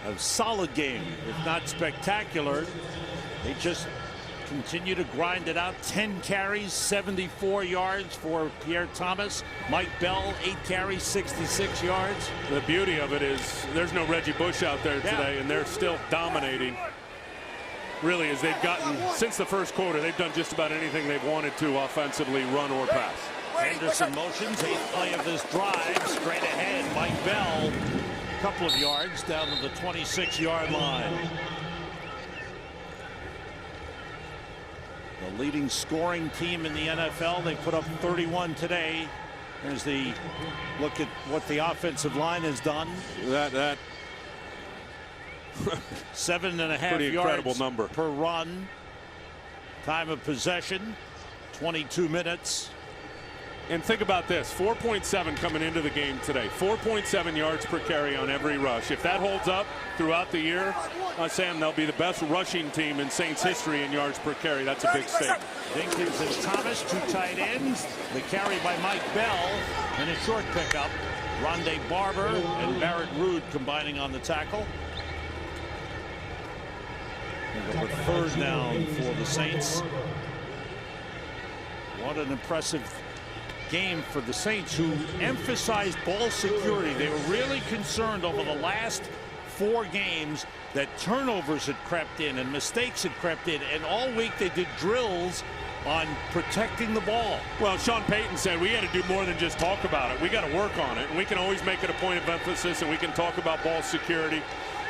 a solid game, if not spectacular. They just continue to grind it out. 10 carries, 74 yards for Pierre Thomas. Mike Bell, 8 carries, 66 yards. The beauty of it is there's no Reggie Bush out there today, and they're still dominating. Really, as they've gotten, since the first quarter, they've done just about anything they've wanted to offensively, run or pass. Anderson motions, 8th play of this drive, straight ahead. Mike Bell, a couple of yards down to the 26-yard line. The leading scoring team in the NFL. They put up 31 today. There's the look at what the offensive line has done. That 7.5 yards number per run. Time of possession, 22 minutes. And think about this, 4.7 coming into the game today. 4.7 yards per carry on every rush. If that holds up throughout the year, Sam, they'll be the best rushing team in Saints history in yards per carry. That's a big statement. Dinkins and Thomas, 2 tight ends. The carry by Mike Bell and a short pickup. Rondé Barber and Barrett Ruud combining on the tackle. And a 3rd down for the Saints. What an impressive game for the Saints, who emphasized ball security. They were really concerned over the last 4 games that turnovers had crept in and mistakes had crept in, and all week they did drills on protecting the ball. Well, Sean Payton said we had to do more than just talk about it. We got to work on it, and we can always make it a point of emphasis, and we can talk about ball security.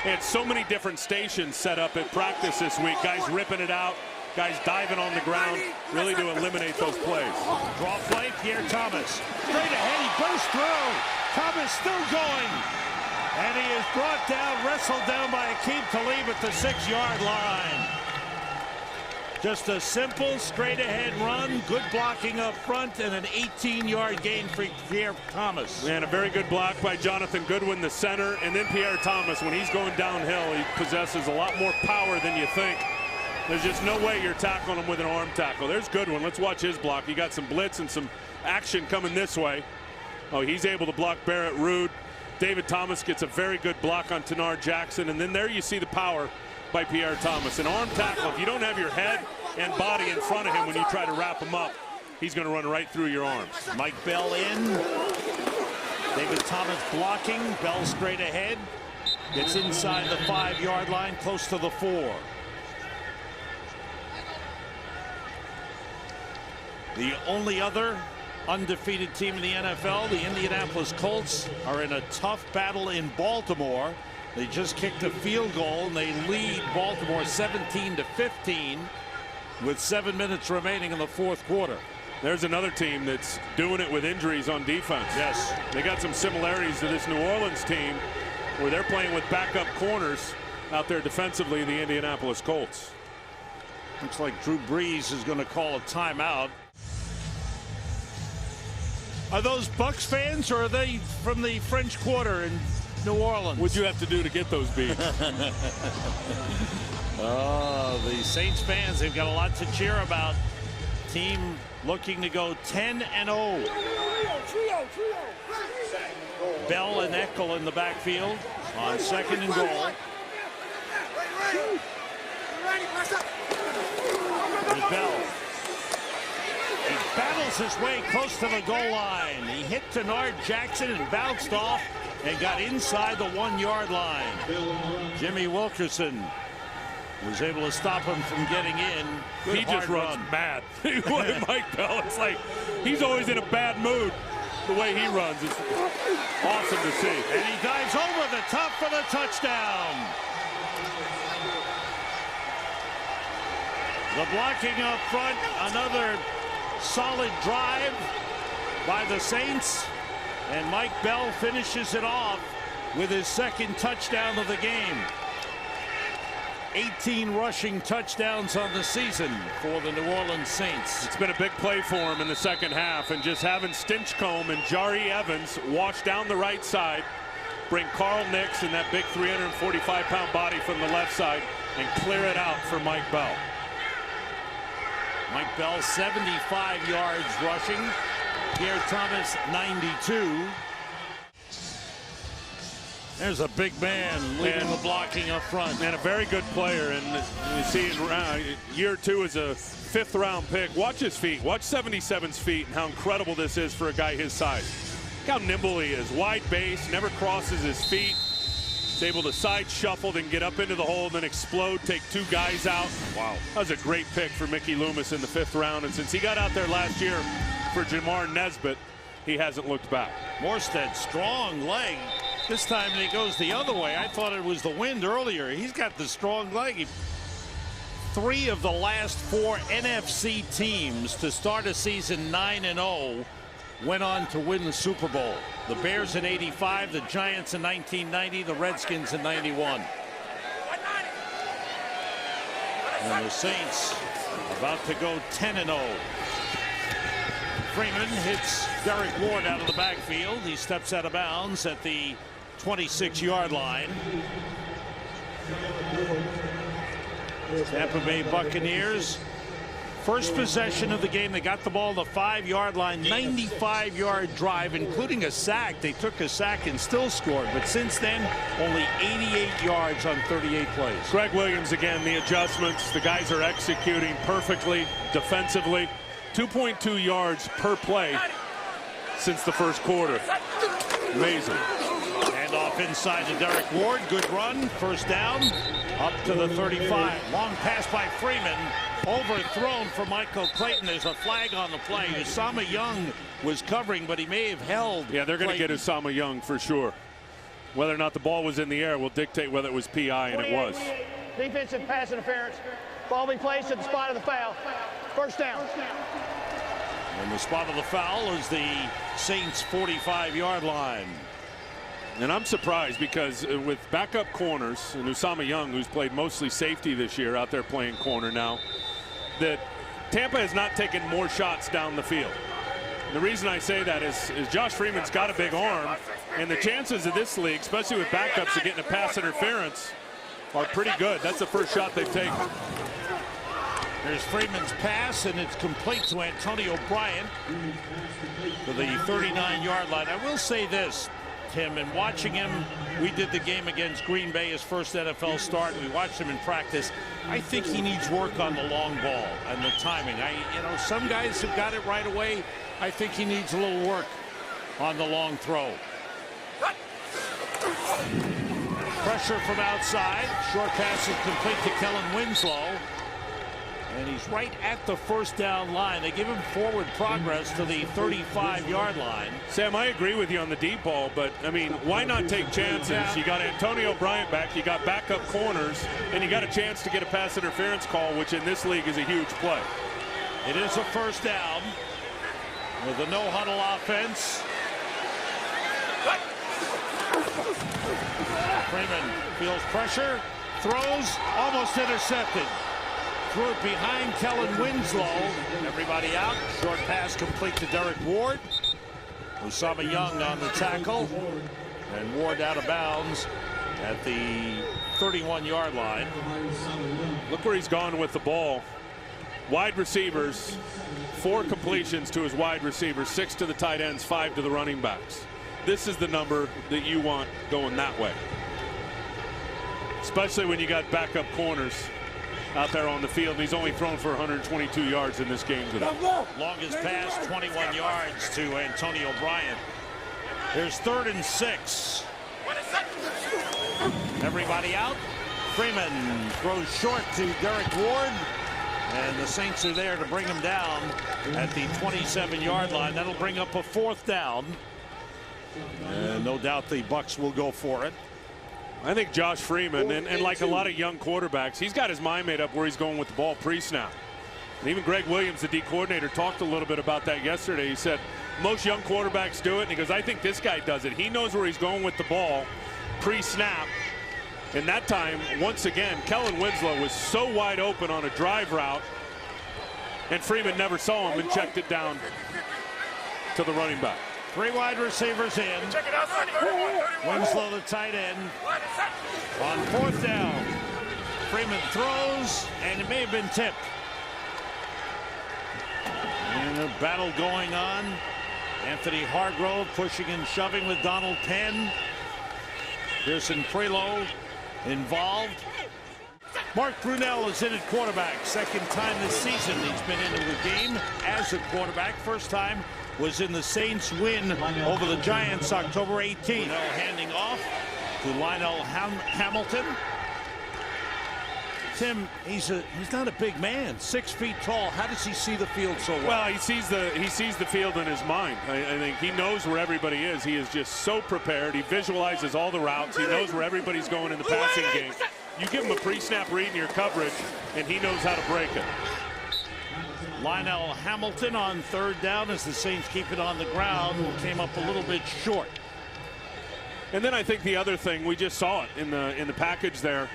They had so many different stations set up at practice this week, guys ripping it out, guys diving on the ground, really to eliminate those plays. Draw play, Pierre Thomas. Straight ahead, he bursts through. Thomas still going. And he is brought down, wrestled down by Aqib Talib at the 6-yard line. Just a simple, straight ahead run, good blocking up front, and an 18-yard gain for Pierre Thomas. And a very good block by Jonathan Goodwin, the center, and then Pierre Thomas. When he's going downhill, he possesses a lot more power than you think. There's just no way you're tackling him with an arm tackle. There's Goodwin. Let's watch his block. He got some blitz and some action coming this way. Oh, he's able to block Barrett Ruud. David Thomas gets a very good block on Tanar Jackson, and then there you see the power by Pierre Thomas. An arm tackle, if you don't have your head and body in front of him when you try to wrap him up, he's going to run right through your arms. Mike Bell in. David Thomas blocking. Bell straight ahead. Gets inside the 5-yard line, close to the 4. The only other undefeated team in the NFL, the Indianapolis Colts, are in a tough battle in Baltimore. They just kicked a field goal, and they lead Baltimore 17-15 with 7 minutes remaining in the 4th quarter. There's another team that's doing it with injuries on defense. Yes. They got some similarities to this New Orleans team, where they're playing with backup corners out there defensively, the Indianapolis Colts. Looks like Drew Brees is going to call a timeout. Are those Bucs fans, or are they from the French Quarter in New Orleans? What'd you have to do to get those beats? Oh, the Saints fans, they've got a lot to cheer about. Team looking to go 10-0. Bell and Eckel in the backfield on 2nd and goal. There's Bell. He battles his way close to the goal line. He hit Tanar Jackson and bounced off and got inside the 1-yard line. Jimmy Wilkerson Was able to stop him from getting in. Good he just runs mad. Mike Bell, it's like he's always in a bad mood. The way he runs is awesome to see. And he dives over the top for the touchdown. The blocking up front, another solid drive by the Saints. And Mike Bell finishes it off with his second touchdown of the game. 18 rushing touchdowns on the season for the New Orleans Saints. It's been a big play for him in the second half, and just having Stinchcomb and Jari Evans wash down the right side, bring Carl Nix and that big 345-pound body from the left side, and clear it out for Mike Bell. Mike Bell, 75 yards rushing. Pierre Thomas, 92. There's a big man leading the blocking up front. And a very good player. And you see in year 2 as a 5th-round pick. Watch his feet. Watch 77's feet and how incredible this is for a guy his size. Look how nimble he is. Wide base, never crosses his feet. He's able to side shuffle, then get up into the hole, then explode, take 2 guys out. Wow. That was a great pick for Mickey Loomis in the 5th round. And since he got out there last year for Jamar Nesbitt, he hasn't looked back. Morstead, strong leg. This time he goes the other way. I thought it was the wind earlier. He's got the strong leg. 3 of the last 4 NFC teams to start a season 9-0 went on to win the Super Bowl. The Bears in '85, the Giants in 1990, the Redskins in '91. And the Saints about to go 10-0. Freeman hits Derek Ward out of the backfield. He steps out of bounds at the 26-yard line. Tampa Bay Buccaneers, first possession of the game. They got the ball to the 5-yard line, 95-yard drive, including a sack. They took a sack and still scored. But since then, only 88 yards on 38 plays. Greg Williams again, the adjustments. The guys are executing perfectly defensively. 2.2 yards per play since the first quarter. Amazing. And off inside to Derek Ward. Good run. First down. Up to the 35. Long pass by Freeman. Overthrown for Michael Clayton. There's a flag on the play. Usama Young was covering, but he may have held. Yeah, they're going to get Usama Young for sure. Whether or not the ball was in the air will dictate whether it was PI, and it was. Defensive pass interference. Ball be placed at the spot of the foul. First down. And the spot of the foul is the Saints' 45-yard line. And I'm surprised because with backup corners and Usama Young, who's played mostly safety this year, out there playing corner now, that Tampa has not taken more shots down the field. And the reason I say that is Josh Freeman's got a big arm, and the chances of this league, especially with backups, of getting a pass interference are pretty good. That's the first shot they've taken. There's Freeman's pass, and it's complete to Antonio Bryant to the 39-yard line. I will say this, Tim, and watching him, we did the game against Green Bay, his first NFL start. We watched him in practice. I think he needs work on the long ball and the timing. Some guys have got it right away. I think he needs a little work on the long throw. Pressure from outside. Short pass is complete to Kellen Winslow. And he's right at the first down line. They give him forward progress to the 35-yard line. Sam, I agree with you on the deep ball, but, I mean, why not take chances? Yeah. You got Antonio Bryant back, you got backup corners, and you got a chance to get a pass interference call, which in this league is a huge play. It is a first down with a no-huddle offense. Freeman feels pressure, throws, almost intercepted. Threw it behind Kellen Winslow. Everybody out. Short pass complete to Derek Ward. Usama Young on the tackle. And Ward out of bounds at the 31-yard line. Look where he's gone with the ball. Wide receivers, 4 completions to his wide receivers, 6 to the tight ends, 5 to the running backs. This is the number that you want going that way. Especially when you got backup corners out there on the field. He's only thrown for 122 yards in this game today. Longest pass, 21 yards to Antonio Bryant. There's 3rd and 6. Everybody out. Freeman throws short to Derek Ward, and the Saints are there to bring him down at the 27-yard line. That'll bring up a 4th down, and no doubt the Bucs will go for it. I think Josh Freeman, and like a lot of young quarterbacks, he's got his mind made up where he's going with the ball pre-snap. And even Greg Williams, the D coordinator, talked a little bit about that yesterday. He said most young quarterbacks do it, and he goes, I think this guy does it. He knows where he's going with the ball pre-snap. And that time, once again, Kellen Winslow was so wide open on a drive route, and Freeman never saw him and checked it down to the running back. 3 wide receivers in. Winslow, the tight end. On 4th down, Freeman throws, and it may have been tipped. And a battle going on. Anthony Hargrove pushing and shoving with Donald Penn. Pearson Prelo involved. Mark Brunell is in at quarterback. 2nd time this season he's been into the game as a quarterback. First time was in the Saints win over the Giants October 18th. Now handing off to Lionel Hamilton. Tim, he's not a big man, 6 feet tall. How does he see the field so well? Well, he sees the field in his mind. I think he knows where everybody is. He is just so prepared. He visualizes all the routes. He knows where everybody's going in the passing game. You give him a pre-snap read in your coverage, and he knows how to break it. Lionel Hamilton on 3rd down as the Saints keep it on the ground. Came up a little bit short. And then I think the other thing, we just saw it in the package there,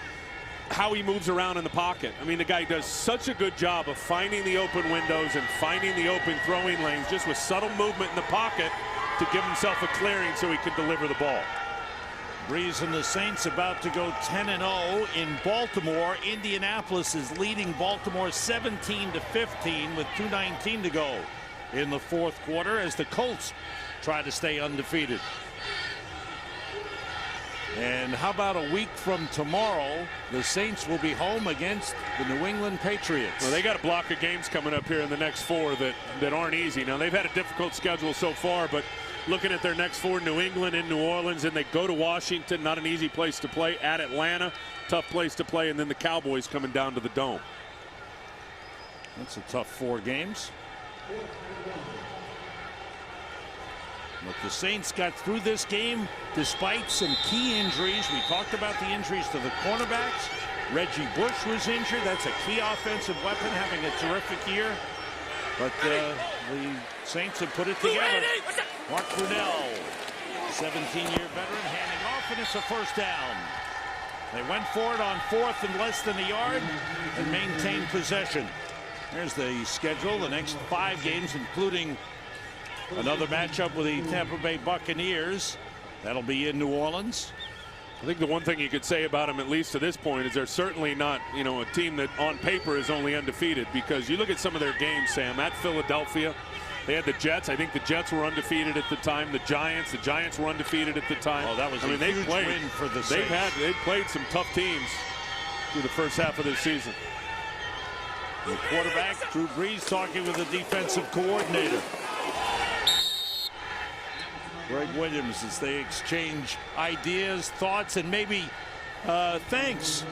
how he moves around in the pocket. I mean, the guy does such a good job of finding the open windows and finding the open throwing lanes, just with subtle movement in the pocket to give himself a clearing so he can deliver the ball. Breeze and the Saints about to go 10-0 in Baltimore. Indianapolis is leading Baltimore 17-15 with 2:19 to go in the 4th quarter as the Colts try to stay undefeated. And how about a week from tomorrow, the Saints will be home against the New England Patriots. Well, they got a block of games coming up here in the next 4 that aren't easy. Now, they've had a difficult schedule so far, but looking at their next 4, New England and New Orleans, and they go to Washington, not an easy place to play, at Atlanta, tough place to play, and then the Cowboys coming down to the Dome. That's a tough 4 games. But the Saints got through this game despite some key injuries. We talked about the injuries to the cornerbacks. Reggie Bush was injured. That's a key offensive weapon, having a terrific year. But the Saints have put it together. Mark Brunell, 17-year veteran, handing off, and it's a 1st down. They went for it on 4th and less than a yard and maintained possession. There's the schedule, the next 5 games, including another matchup with the Tampa Bay Buccaneers. That'll be in New Orleans. I think the one thing you could say about them, at least to this point, is they're certainly not, a team that on paper is only undefeated, because you look at some of their games, Sam, at Philadelphia, they had the Jets. I think the Jets were undefeated at the time. The Giants were undefeated at the time. Oh, that was a huge win for the Saints. They've played some tough teams through the first half of this season. The quarterback, Drew Brees, talking with the defensive coordinator, Greg Williams, as they exchange ideas, thoughts, and maybe thanks.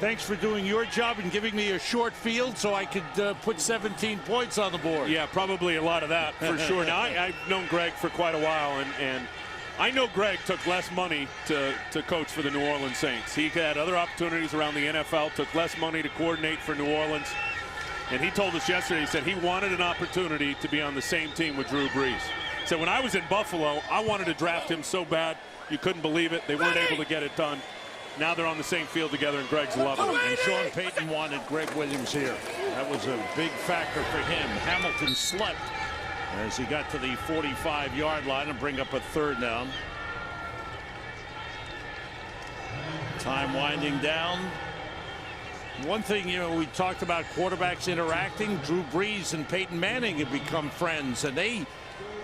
Thanks for doing your job and giving me a short field so I could put 17 points on the board. Yeah, probably a lot of that for sure. Now, I've known Greg for quite a while, and I know Greg took less money to coach for the New Orleans Saints. He had other opportunities around the NFL, took less money to coordinate for New Orleans. And he told us yesterday, he said he wanted an opportunity to be on the same team with Drew Brees. So when I was in Buffalo, I wanted to draft him so bad, you couldn't believe it. They weren't able to get it done. Now they're on the same field together, and Greg's loving it. And Sean Payton wanted Greg Williams here. That was a big factor for him. Hamilton slept as he got to the 45-yard line and bring up a 3rd down. Time winding down. One thing, we talked about quarterbacks interacting. Drew Brees and Peyton Manning have become friends, and they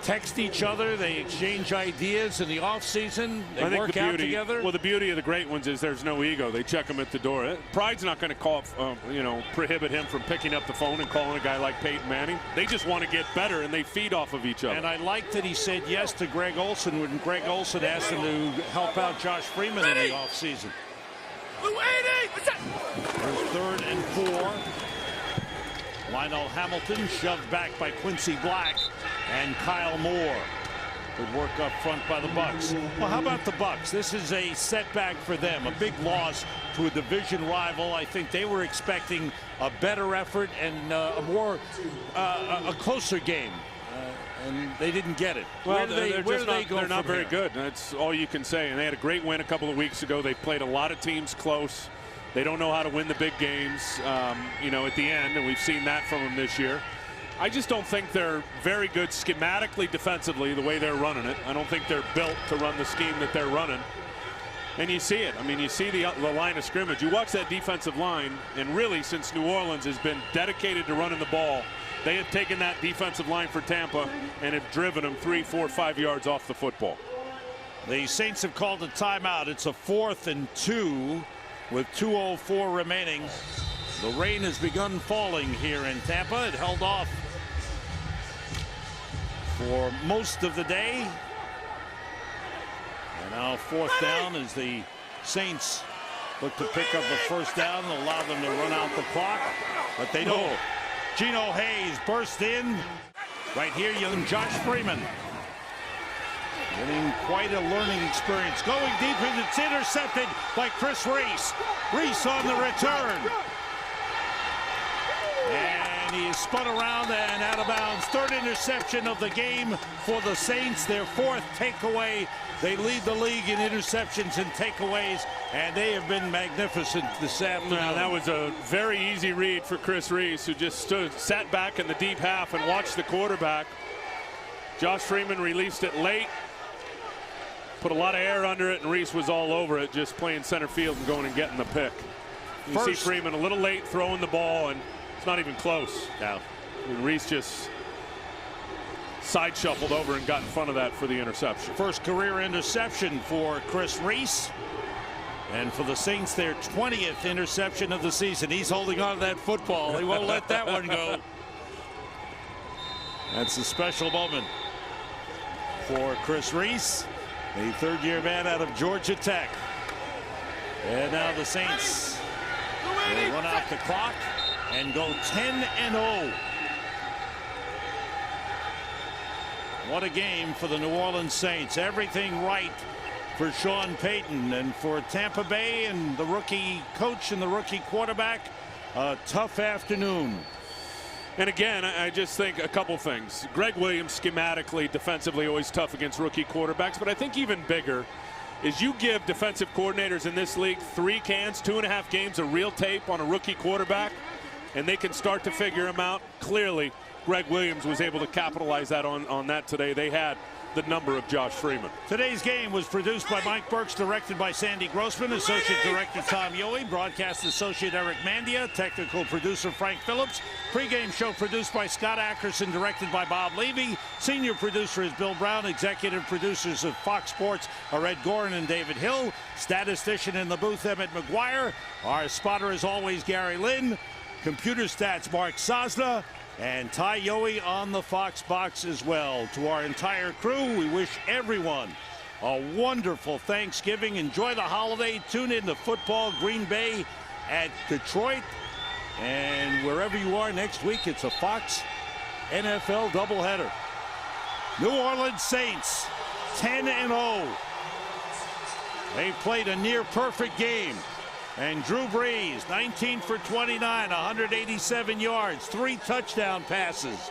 text each other, they exchange ideas in the offseason, they work out together. Well, the beauty of the great ones is there's no ego. They check them at the door. Pride's not going to prohibit him from picking up the phone and calling a guy like Peyton Manning. They just want to get better, and they feed off of each other. And I like that he said yes to Greg Olsen when Greg Olsen asked him to help out Josh Freeman in the offseason. Here's 3rd and 4. Lionel Hamilton shoved back by Quincy Black and Kyle Moore. Good work up front by the Bucs. Well, how about the Bucs? This is a setback for them, a big loss to a division rival. I think they were expecting a better effort and a closer game, and they didn't get it. Well, they're not very good. That's all you can say. And they had a great win a couple of weeks ago. They played a lot of teams close. They don't know how to win the big games, you know, at the end, and we've seen that from them this year. I just don't think they're very good schematically defensively the way they're running it. I don't think they're built to run the scheme that they're running. And you see it. I mean, you see the line of scrimmage. You watch that defensive line, and really since New Orleans has been dedicated to running the ball, they have taken that defensive line for Tampa and have driven them 3, 4, 5 yards off the football. The Saints have called a timeout. It's a 4th and 2 with 2:04 remaining. The rain has begun falling here in Tampa. It held off for most of the day. And now 4th down as the Saints look to pick up a 1st down and allow them to run out the clock. But they don't. Geno Hayes burst in. Right here, young Josh Freeman. Getting quite a learning experience. Going deep, and it's intercepted by Chris Reese. Reese on the return. And he is spun around and out of bounds. 3rd interception of the game for the Saints. Their 4th takeaway. They lead the league in interceptions and takeaways, and they have been magnificent this afternoon. Now, that was a very easy read for Chris Reese, who just sat back in the deep half and watched the quarterback. Josh Freeman released it late. Put a lot of air under it, and Reese was all over it, just playing center field and going and getting the pick. You see Freeman a little late throwing the ball, and it's not even close. Now, Reese just side shuffled over and got in front of that for the interception. First career interception for Chris Reese. And for the Saints, their 20th interception of the season. He's holding on to that football. He won't let that one go. That's a special moment for Chris Reese, a 3rd-year man out of Georgia Tech. And now the Saints will run out the clock and go 10-0. What a game for the New Orleans Saints. Everything right for Sean Payton, and for Tampa Bay and the rookie coach and the rookie quarterback, a tough afternoon. And again, I just think a couple things. Greg Williams, schematically, defensively, always tough against rookie quarterbacks. But I think even bigger is you give defensive coordinators in this league 3 cans, 2.5 games of real tape on a rookie quarterback, and they can start to figure him out. Clearly, Greg Williams was able to capitalize that on that today. They had the number of Josh Freeman. Today's game was produced by Mike Burks, directed by Sandy Grossman, associate director Tom Yohe, broadcast associate Eric Mandia, technical producer Frank Phillips, pregame show produced by Scott Ackerson, directed by Bob Levy, senior producer is Bill Brown, executive producers of Fox Sports are Ed Gorin and David Hill, statistician in the booth Emmett McGuire, our spotter is always Gary Lynn, computer stats Mark Sosna, and Ty Yohe on the Fox box as well. To our entire crew, we wish everyone a wonderful Thanksgiving. Enjoy the holiday. Tune in to football, Green Bay at Detroit. And wherever you are next week, it's a Fox NFL doubleheader. New Orleans Saints, 10-0. They played a near-perfect game. And Drew Brees, 19 for 29, 187 yards, 3 touchdown passes.